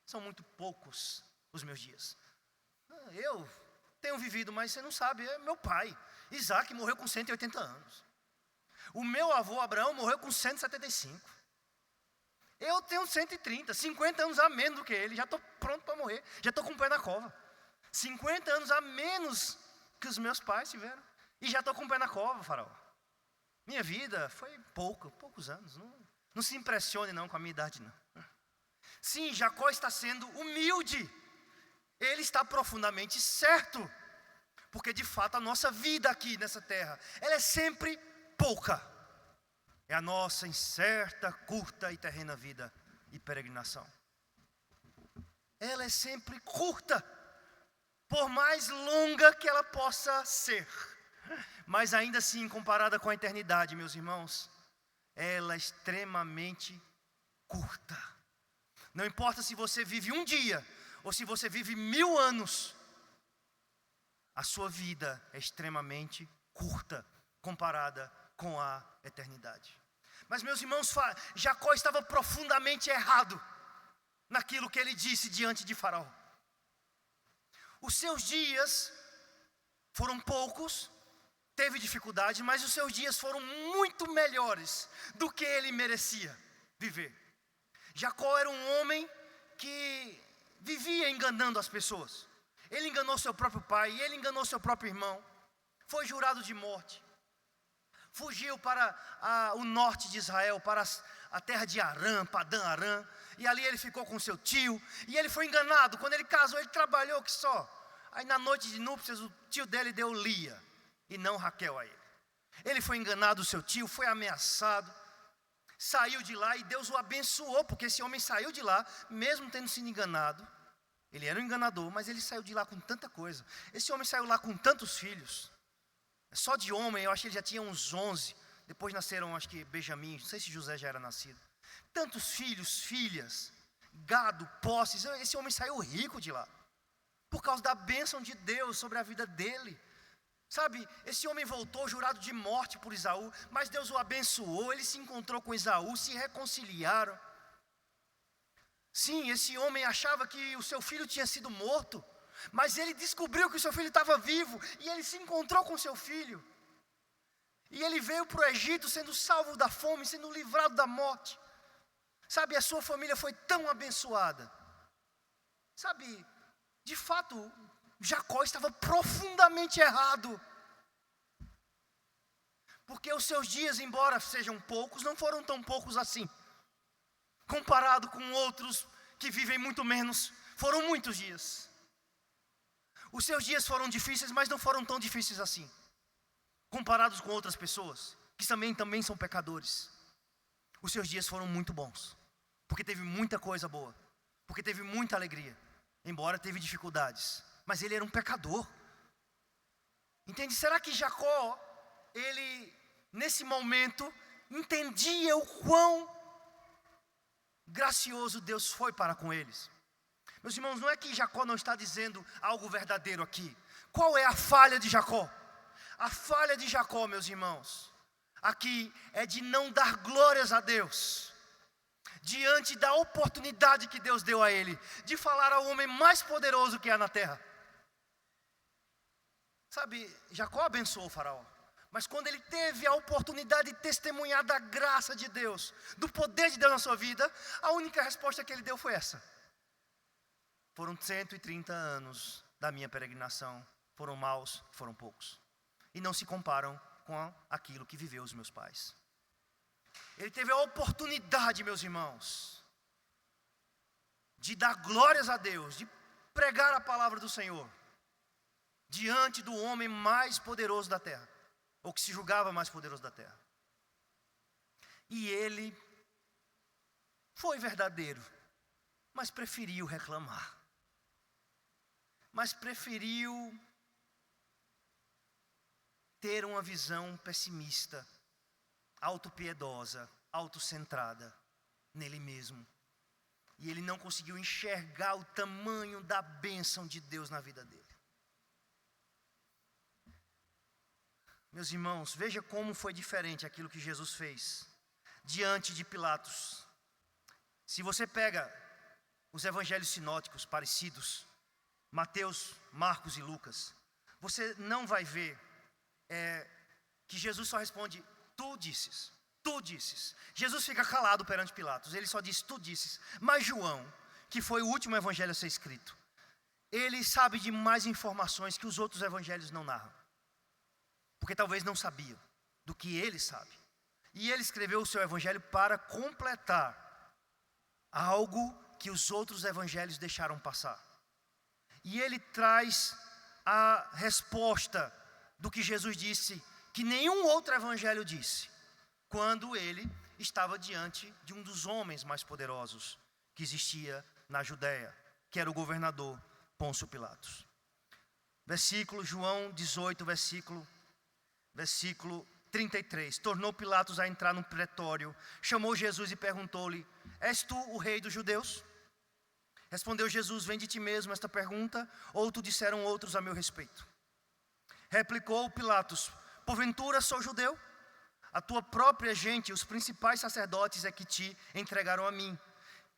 são muito poucos os meus dias. Eu tenho vivido, mas você não sabe, é meu pai. Isaac morreu com 180 anos. O meu avô Abraão morreu com 175. Eu tenho 130, 50 anos a menos do que ele. Já estou pronto para morrer, já estou com o pé na cova. 50 anos a menos que os meus pais tiveram. E já estou com o pé na cova, Faraó. Minha vida foi poucos anos. Não se impressione não com a minha idade não. Sim, Jacó está sendo humilde. Ele está profundamente certo. Porque de fato a nossa vida aqui nessa terra, ela é sempre pouca. É a nossa incerta, curta e terrena vida e peregrinação. Ela é sempre curta, por mais longa que ela possa ser. Mas ainda assim, comparada com a eternidade, meus irmãos, ela é extremamente curta. Não importa se você vive um dia, ou se você vive 1000 anos, a sua vida é extremamente curta, comparada com a eternidade. Mas meus irmãos, Jacó estava profundamente errado naquilo que ele disse diante de Faraó. Os seus dias foram poucos, teve dificuldade, mas os seus dias foram muito melhores do que ele merecia viver. Jacó era um homem que vivia enganando as pessoas. Ele enganou seu próprio pai, ele enganou seu próprio irmão, foi jurado de morte. Fugiu para o norte de Israel, para a terra de Arã, Padã Arã. E ali ele ficou com seu tio. E ele foi enganado. Quando ele casou, ele trabalhou que só. Aí na noite de núpcias, o tio dele deu Lia. E não Raquel a ele. Ele foi enganado, o seu tio, foi ameaçado. Saiu de lá e Deus o abençoou. Porque esse homem saiu de lá, mesmo tendo sido enganado. Ele era um enganador, mas ele saiu de lá com tanta coisa. Esse homem saiu lá com tantos filhos. Só de homem, eu acho que ele já tinha uns 11. Depois nasceram, acho que Benjamim, não sei se José já era nascido. Tantos filhos, filhas, gado, posses. Esse homem saiu rico de lá. Por causa da bênção de Deus sobre a vida dele. Sabe, esse homem voltou jurado de morte por Esaú. Mas Deus o abençoou, ele se encontrou com Esaú, se reconciliaram. Sim, esse homem achava que o seu filho tinha sido morto. Mas ele descobriu que o seu filho estava vivo. E ele se encontrou com seu filho. E ele veio para o Egito sendo salvo da fome, sendo livrado da morte. Sabe, a sua família foi tão abençoada. Sabe, de fato, Jacó estava profundamente errado. Porque os seus dias, embora sejam poucos, não foram tão poucos assim. Comparado com outros que vivem muito menos, foram muitos dias. Os seus dias foram difíceis, mas não foram tão difíceis assim. Comparados com outras pessoas, que também são pecadores. Os seus dias foram muito bons. Porque teve muita coisa boa. Porque teve muita alegria. Embora teve dificuldades. Mas ele era um pecador. Entende? Será que Jacó, ele, nesse momento, entendia o quão gracioso Deus foi para com eles? Meus irmãos, não é que Jacó não está dizendo algo verdadeiro aqui. Qual é a falha de Jacó? A falha de Jacó, meus irmãos, aqui é de não dar glórias a Deus, diante da oportunidade que Deus deu a ele, de falar ao homem mais poderoso que há na terra. Sabe, Jacó abençoou o faraó, Mas quando ele teve a oportunidade de testemunhar da graça de Deus, do poder de Deus na sua vida, a única resposta que ele deu foi essa. Foram 130 anos da minha peregrinação, foram maus, foram poucos. E não se comparam com aquilo que viveu os meus pais. Ele teve a oportunidade, meus irmãos, de dar glórias a Deus, de pregar a palavra do Senhor, diante do homem mais poderoso da terra, ou que se julgava mais poderoso da terra. E ele foi verdadeiro, mas preferiu reclamar. Mas preferiu ter uma visão pessimista, autopiedosa, autocentrada nele mesmo. E ele não conseguiu enxergar o tamanho da bênção de Deus na vida dele. Meus irmãos, veja como foi diferente aquilo que Jesus fez diante de Pilatos. Se você pega os evangelhos sinóticos parecidos, Mateus, Marcos e Lucas, você não vai ver que Jesus só responde, tu disses, tu disses. Jesus fica calado perante Pilatos, ele só diz, tu disses. Mas João, que foi o último evangelho a ser escrito, ele sabe de mais informações que os outros evangelhos não narram. Porque talvez não sabiam do que ele sabe. E ele escreveu o seu evangelho para completar algo que os outros evangelhos deixaram passar. E ele traz a resposta do que Jesus disse, que nenhum outro evangelho disse, quando ele estava diante de um dos homens mais poderosos que existia na Judéia, que era o governador Pôncio Pilatos. Versículo João 18, versículo 33. Tornou Pilatos a entrar no pretório, chamou Jesus e perguntou-lhe, és tu o rei dos judeus? Respondeu Jesus, vem de ti mesmo esta pergunta, ou tu disseram outros a meu respeito? Replicou Pilatos, porventura sou judeu? A tua própria gente, os principais sacerdotes é que te entregaram a mim.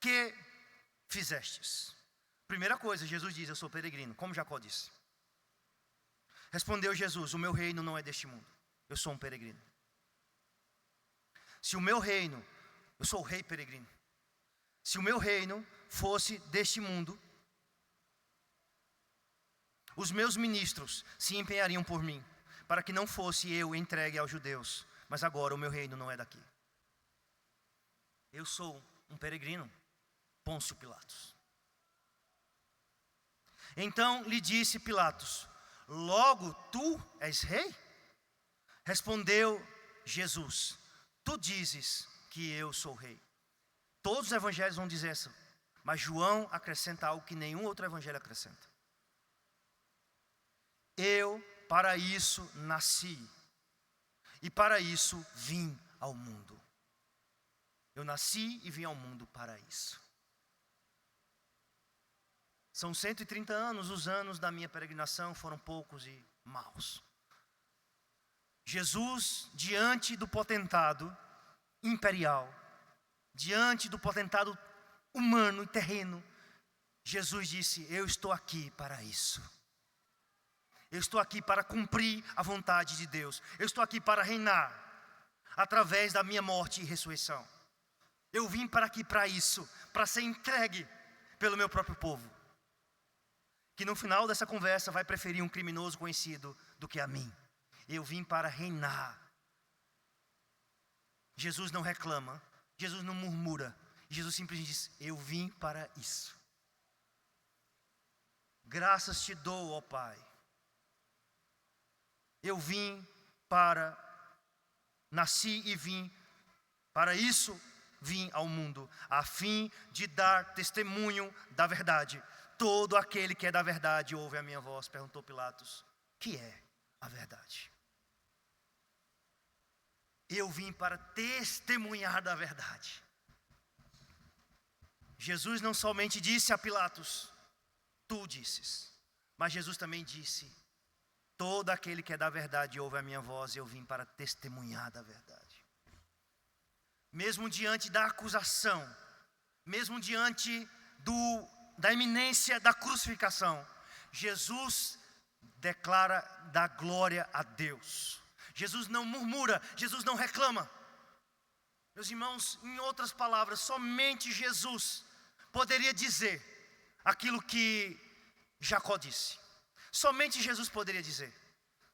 Que fizestes? Primeira coisa, Jesus diz, eu sou peregrino, como Jacó disse. Respondeu Jesus, o meu reino não é deste mundo, eu sou um peregrino. Se o meu reino, eu sou o rei peregrino. Se o meu reino fosse deste mundo, os meus ministros se empenhariam por mim, para que não fosse eu entregue aos judeus. Mas agora o meu reino não é daqui. Eu sou um peregrino, Pôncio Pilatos. Então lhe disse Pilatos, logo tu és rei? Respondeu Jesus, tu dizes que eu sou rei. Todos os evangelhos vão dizer isso, mas João acrescenta algo que nenhum outro evangelho acrescenta. Eu para isso nasci, e para isso vim ao mundo. Eu nasci e vim ao mundo para isso. São 130 anos, os anos da minha peregrinação foram poucos e maus. Jesus, diante do potentado imperial, diante do potentado humano e terreno, Jesus disse, eu estou aqui para isso. Eu estou aqui para cumprir a vontade de Deus. Eu estou aqui para reinar através da minha morte e ressurreição. Eu vim para aqui para isso, para ser entregue pelo meu próprio povo, que no final dessa conversa vai preferir um criminoso conhecido do que a mim. Eu vim para reinar. Jesus não reclama, Jesus não murmura, Jesus simplesmente diz, eu vim para isso. Graças te dou, ó Pai. Eu vim para, nasci e vim, para isso vim ao mundo, a fim de dar testemunho da verdade. Todo aquele que é da verdade ouve a minha voz, perguntou Pilatos, que é a verdade? Eu vim para testemunhar da verdade. Jesus não somente disse a Pilatos, tu disses, mas Jesus também disse, todo aquele que é da verdade ouve a minha voz, eu vim para testemunhar da verdade. Mesmo diante da acusação, mesmo diante da iminência da crucificação, Jesus declara da glória a Deus. Jesus não murmura, Jesus não reclama. Meus irmãos, em outras palavras, somente Jesus poderia dizer aquilo que Jacó disse. Somente Jesus poderia dizer.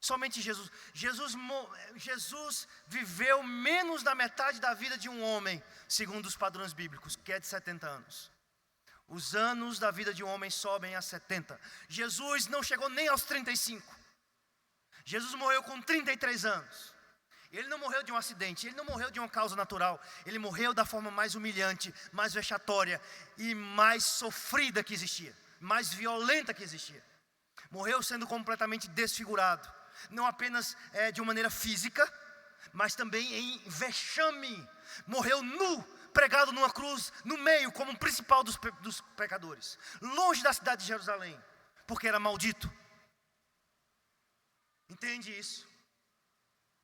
Somente Jesus. Jesus viveu menos da metade da vida de um homem, segundo os padrões bíblicos, que é de 70 anos. Os anos da vida de um homem sobem a 70. Jesus não chegou nem aos 35. Jesus morreu com 33 anos. Ele não morreu de um acidente, ele não morreu de uma causa natural. Ele morreu da forma mais humilhante, mais vexatória e mais sofrida que existia, mais violenta que existia. Morreu sendo completamente desfigurado, não apenas de uma maneira física, mas também em vexame. Morreu nu, pregado numa cruz, no meio, como um principal dos pecadores, longe da cidade de Jerusalém, porque era maldito. Entende isso?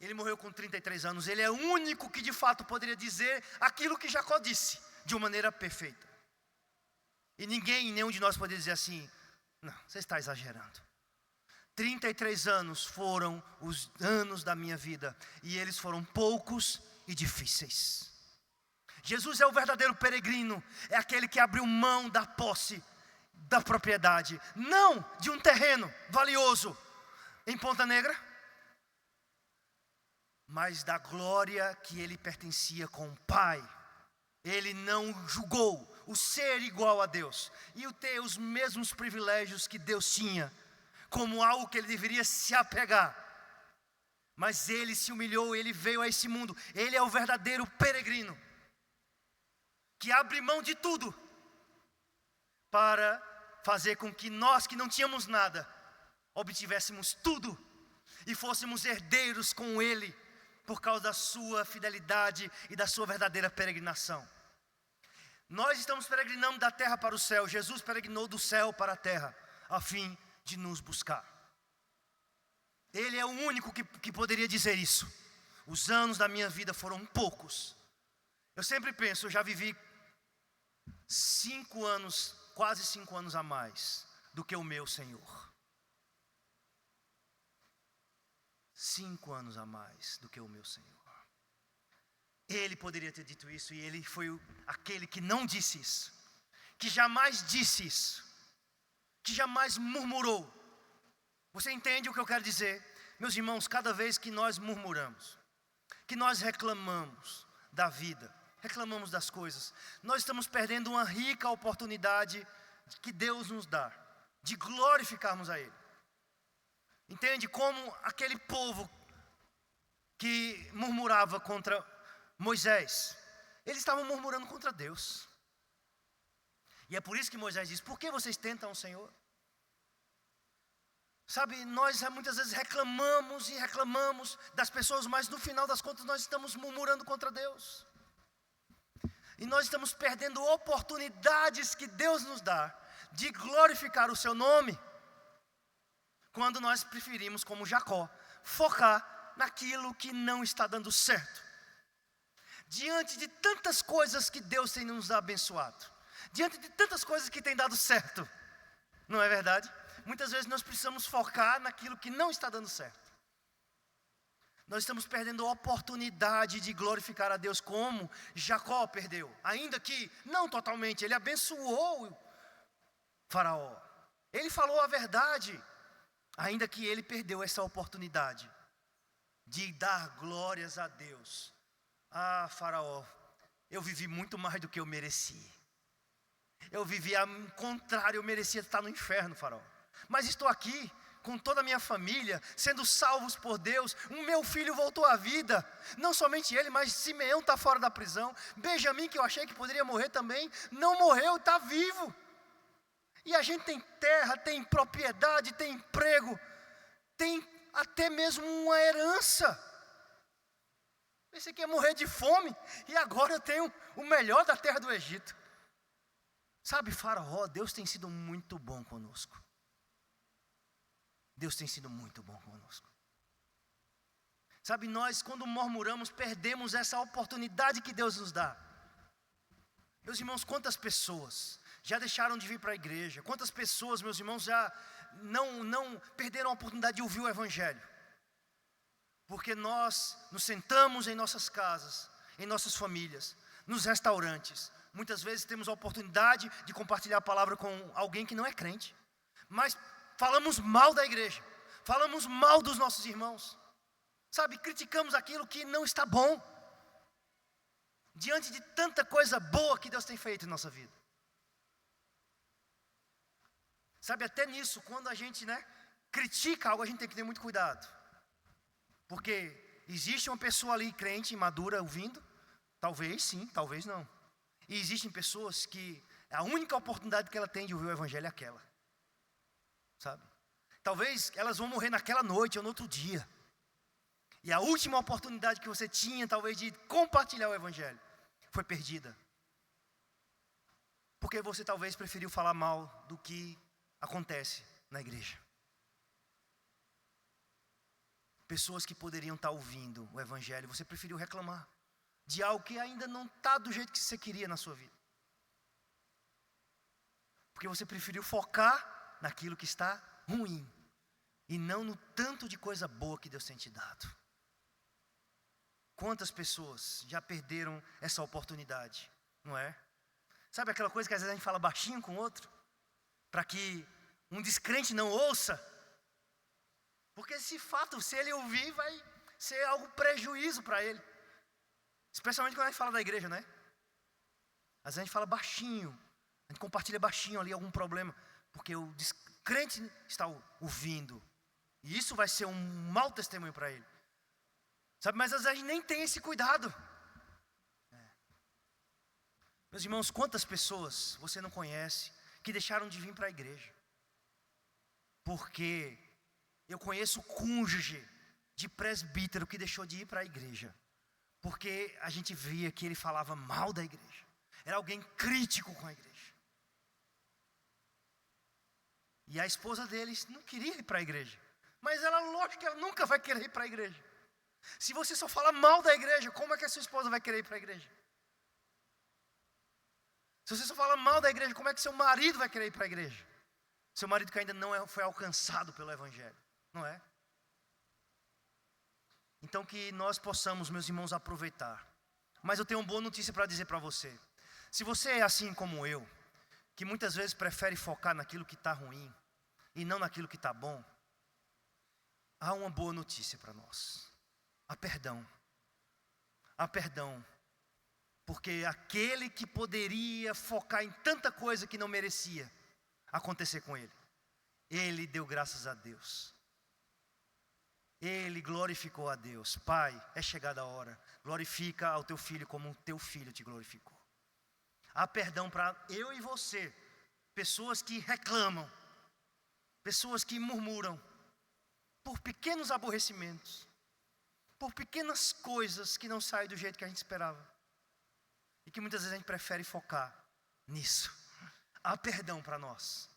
Ele morreu com 33 anos. Ele é o único que de fato poderia dizer aquilo que Jacó disse, de uma maneira perfeita. E nenhum de nós poderia dizer assim: não, você está exagerando. 33 anos foram os anos da minha vida, e eles foram poucos e difíceis. Jesus é o verdadeiro peregrino, é aquele que abriu mão da posse, da propriedade, não de um terreno valioso em Ponta Negra, mas da glória que ele pertencia com o Pai. Ele não julgou o ser igual a Deus e o ter os mesmos privilégios que Deus tinha como algo que ele deveria se apegar. Mas ele se humilhou, ele veio a esse mundo. Ele é o verdadeiro peregrino, que abre mão de tudo para fazer com que nós que não tínhamos nada, obtivéssemos tudo e fôssemos herdeiros com ele, por causa da sua fidelidade e da sua verdadeira peregrinação. Nós estamos peregrinando da terra para o céu. Jesus peregrinou do céu para a terra, a fim de nos buscar. Ele é o único que poderia dizer isso. Os anos da minha vida foram poucos. Eu sempre penso, eu já vivi 5 anos, quase 5 anos a mais do que o meu Senhor. 5 anos a mais do que o meu Senhor. Ele poderia ter dito isso, e ele foi aquele que não disse isso, que jamais disse isso, que jamais murmurou. Você entende o que eu quero dizer? Meus irmãos, cada vez que nós murmuramos, que nós reclamamos da vida, reclamamos das coisas, nós estamos perdendo uma rica oportunidade que Deus nos dá, de glorificarmos a Ele. Entende? Como aquele povo que murmurava contra Moisés, eles estavam murmurando contra Deus. E é por isso que Moisés diz: por que vocês tentam o Senhor? Sabe, nós muitas vezes reclamamos e reclamamos das pessoas, mas no final das contas nós estamos murmurando contra Deus. E nós estamos perdendo oportunidades que Deus nos dá de glorificar o seu nome, quando nós preferimos, como Jacó, focar naquilo que não está dando certo. Diante de tantas coisas que Deus tem nos abençoado, diante de tantas coisas que tem dado certo, não é verdade? Muitas vezes nós precisamos focar naquilo que não está dando certo. Nós estamos perdendo a oportunidade de glorificar a Deus como Jacó perdeu. Ainda que não totalmente, ele abençoou o Faraó. Ele falou a verdade. Ainda que ele perdeu essa oportunidade de dar glórias a Deus. Ah, Faraó, eu vivi muito mais do que eu mereci. Eu vivi ao contrário, eu merecia estar no inferno, Faraó. Mas estou aqui com toda a minha família, sendo salvos por Deus. O meu filho voltou à vida. Não somente ele, mas Simeão está fora da prisão. Benjamim, que eu achei que poderia morrer também, não morreu, está vivo. E a gente tem terra, tem propriedade, tem emprego, tem até mesmo uma herança. Pensei que ia morrer de fome, e agora eu tenho o melhor da terra do Egito. Sabe, Faraó, Deus tem sido muito bom conosco. Deus tem sido muito bom conosco. Sabe, nós quando murmuramos, perdemos essa oportunidade que Deus nos dá. Meus irmãos, quantas pessoas já deixaram de vir para a igreja? Quantas pessoas, meus irmãos, já não perderam a oportunidade de ouvir o Evangelho? Porque nós nos sentamos em nossas casas, em nossas famílias, nos restaurantes. Muitas vezes temos a oportunidade de compartilhar a palavra com alguém que não é crente, mas falamos mal da igreja, falamos mal dos nossos irmãos, sabe, criticamos aquilo que não está bom, diante de tanta coisa boa que Deus tem feito em nossa vida. Sabe, até nisso, quando a gente, critica algo, a gente tem que ter muito cuidado. Porque existe uma pessoa ali, crente, madura, ouvindo, talvez sim, talvez não. E existem pessoas que a única oportunidade que ela tem de ouvir o evangelho é aquela, sabe? Talvez elas vão morrer naquela noite ou no outro dia. E a última oportunidade que você tinha, talvez, de compartilhar o evangelho, foi perdida. Porque você talvez preferiu falar mal do que acontece na igreja. Pessoas que poderiam estar ouvindo o evangelho, você preferiu reclamar de algo que ainda não está do jeito que você queria na sua vida. Porque você preferiu focar naquilo que está ruim e não no tanto de coisa boa que Deus tem te dado. Quantas pessoas já perderam essa oportunidade, não é? Sabe aquela coisa que às vezes a gente fala baixinho com o outro, para que um descrente não ouça? Porque esse fato, se ele ouvir, vai ser algo prejuízo para ele. Especialmente quando a gente fala da igreja, né? Às vezes a gente fala baixinho, a gente compartilha baixinho ali algum problema, porque o descrente está ouvindo. E isso vai ser um mau testemunho para ele. Sabe, mas às vezes a gente nem tem esse cuidado. Meus irmãos, quantas pessoas você não conhece que deixaram de vir para a igreja? Porque eu conheço cônjuge de presbítero que deixou de ir para a igreja, porque a gente via que ele falava mal da igreja, era alguém crítico com a igreja. E a esposa deles não queria ir para a igreja, mas ela, lógico que ela nunca vai querer ir para a igreja. Se você só fala mal da igreja, como é que a sua esposa vai querer ir para a igreja? Se você só fala mal da igreja, como é que seu marido vai querer ir para a igreja? Seu marido que ainda não foi alcançado pelo evangelho, não é? Então que nós possamos, meus irmãos, aproveitar. Mas eu tenho uma boa notícia para dizer para você. Se você é assim como eu, que muitas vezes prefere focar naquilo que está ruim e não naquilo que está bom, há uma boa notícia para nós. Há perdão. Há perdão. Porque aquele que poderia focar em tanta coisa que não merecia acontecer com ele, ele deu graças a Deus. Ele glorificou a Deus. Pai, é chegada a hora. Glorifica ao teu filho como o teu filho te glorificou. Há perdão para eu e você. Pessoas que reclamam. Pessoas que murmuram. Por pequenos aborrecimentos. Por pequenas coisas que não saem do jeito que a gente esperava. E que muitas vezes a gente prefere focar nisso. Há perdão para nós.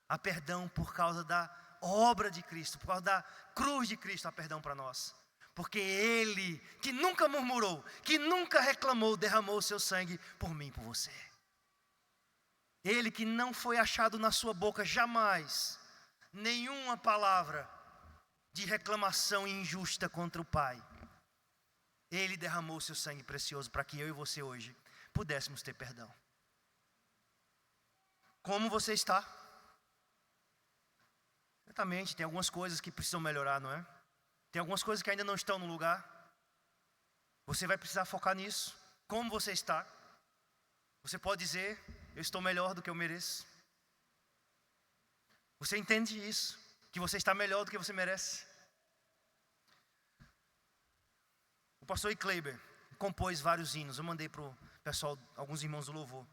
Há perdão por causa da obra de Cristo, por causa da cruz de Cristo, há perdão para nós. Porque Ele, que nunca murmurou, que nunca reclamou, derramou o seu sangue por mim e por você. Ele que não foi achado na sua boca jamais nenhuma palavra de reclamação injusta contra o Pai. Ele derramou o seu sangue precioso para que eu e você hoje pudéssemos ter perdão. Como você está? Certamente tem algumas coisas que precisam melhorar, não é? Tem algumas coisas que ainda não estão no lugar. Você vai precisar focar nisso. Como você está? Você pode dizer, eu estou melhor do que eu mereço. Você entende isso? Que você está melhor do que você merece? O pastor Kleiber compôs vários hinos. Eu mandei para o pessoal, alguns irmãos do louvor,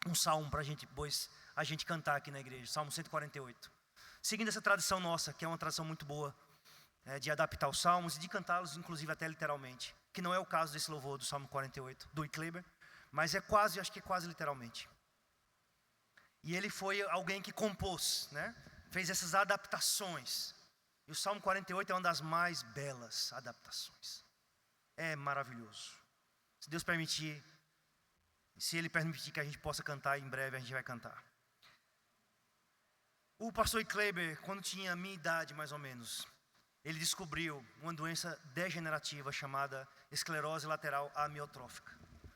um salmo para a gente, depois a gente cantar aqui na igreja. Salmo 148. Seguindo essa tradição nossa, que é uma tradição muito boa, de adaptar os salmos e de cantá-los, inclusive até literalmente. Que não é o caso desse louvor do Salmo 48, do Kleiber, mas é quase, acho que é quase literalmente. E ele foi alguém que compôs, fez essas adaptações. E o Salmo 48 é uma das mais belas adaptações. É maravilhoso. Se Deus permitir, se Ele permitir que a gente possa cantar, em breve a gente vai cantar. O pastor Kleiber, quando tinha a minha idade mais ou menos, ele descobriu uma doença degenerativa chamada esclerose lateral amiotrófica,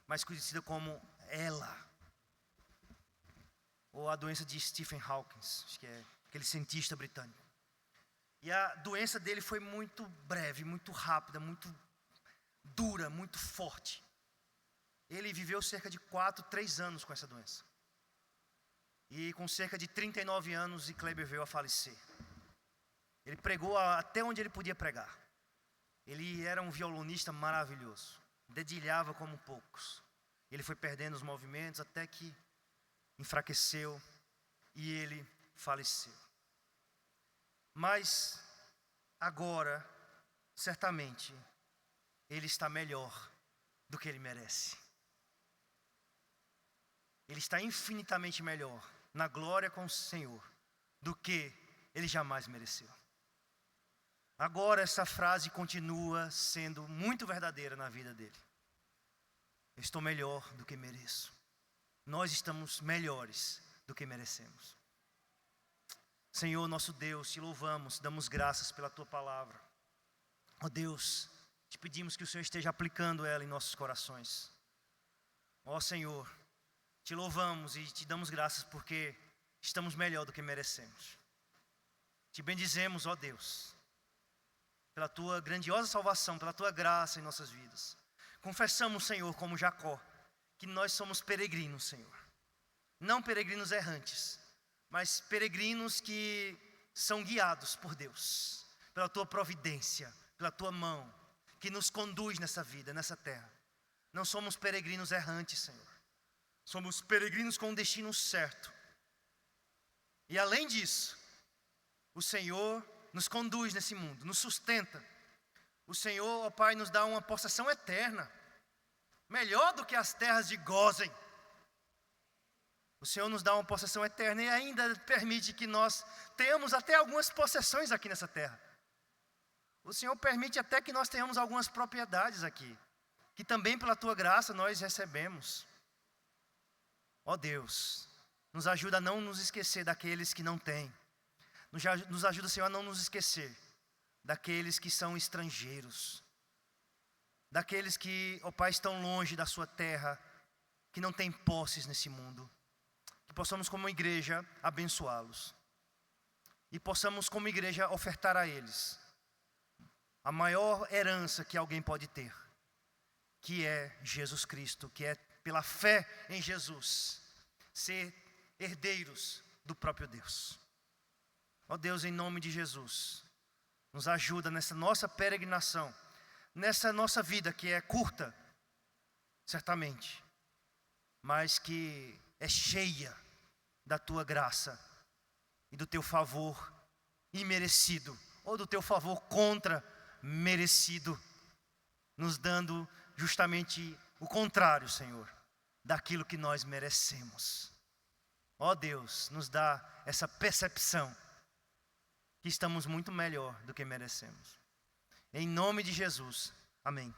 mais conhecida como ELA, ou a doença de Stephen Hawking, que é aquele cientista britânico. E a doença dele foi muito breve, muito rápida, muito dura, muito forte. Ele viveu cerca de 3 anos com essa doença. E com cerca de 39 anos, Kleber veio a falecer. Ele pregou até onde ele podia pregar. Ele era um violonista maravilhoso, dedilhava como poucos. Ele foi perdendo os movimentos até que enfraqueceu e ele faleceu. Mas agora, certamente, ele está melhor do que ele merece. Ele está infinitamente melhor na glória com o Senhor do que ele jamais mereceu. Agora essa frase continua sendo muito verdadeira na vida dele. Eu estou melhor do que mereço. Nós estamos melhores do que merecemos. Senhor, nosso Deus, te louvamos, te damos graças pela tua palavra. Ó Deus, te pedimos que o Senhor esteja aplicando ela em nossos corações. Ó Senhor, te louvamos e te damos graças porque estamos melhor do que merecemos. Te bendizemos, ó Deus, pela tua grandiosa salvação, pela tua graça em nossas vidas. Confessamos, Senhor, como Jacó, que nós somos peregrinos, Senhor. Não peregrinos errantes, mas peregrinos que são guiados por Deus, pela tua providência, pela tua mão, que nos conduz nessa vida, nessa terra. Não somos peregrinos errantes, Senhor. Somos peregrinos com um destino certo. E além disso, o Senhor nos conduz nesse mundo, nos sustenta. O Senhor, ó Pai, nos dá uma possessão eterna, melhor do que as terras de Gósen. O Senhor nos dá uma possessão eterna e ainda permite que nós tenhamos até algumas possessões aqui nessa terra. O Senhor permite até que nós tenhamos algumas propriedades aqui, que também pela tua graça nós recebemos. Ó Deus, nos ajuda a não nos esquecer daqueles que não têm. Nos ajuda, Senhor, a não nos esquecer daqueles que são estrangeiros. Daqueles que, ó Pai, estão longe da sua terra, que não têm posses nesse mundo. Que possamos como igreja abençoá-los. E possamos como igreja ofertar a eles a maior herança que alguém pode ter, que é Jesus Cristo, que é pela fé em Jesus, ser herdeiros do próprio Deus. Ó Deus, em nome de Jesus, nos ajuda nessa nossa peregrinação, nessa nossa vida que é curta, certamente, mas que é cheia da tua graça e do teu favor imerecido, ou do teu favor contra merecido, nos dando justamente o contrário, Senhor, daquilo que nós merecemos. Ó Deus, nos dá essa percepção que estamos muito melhor do que merecemos. Em nome de Jesus, amém.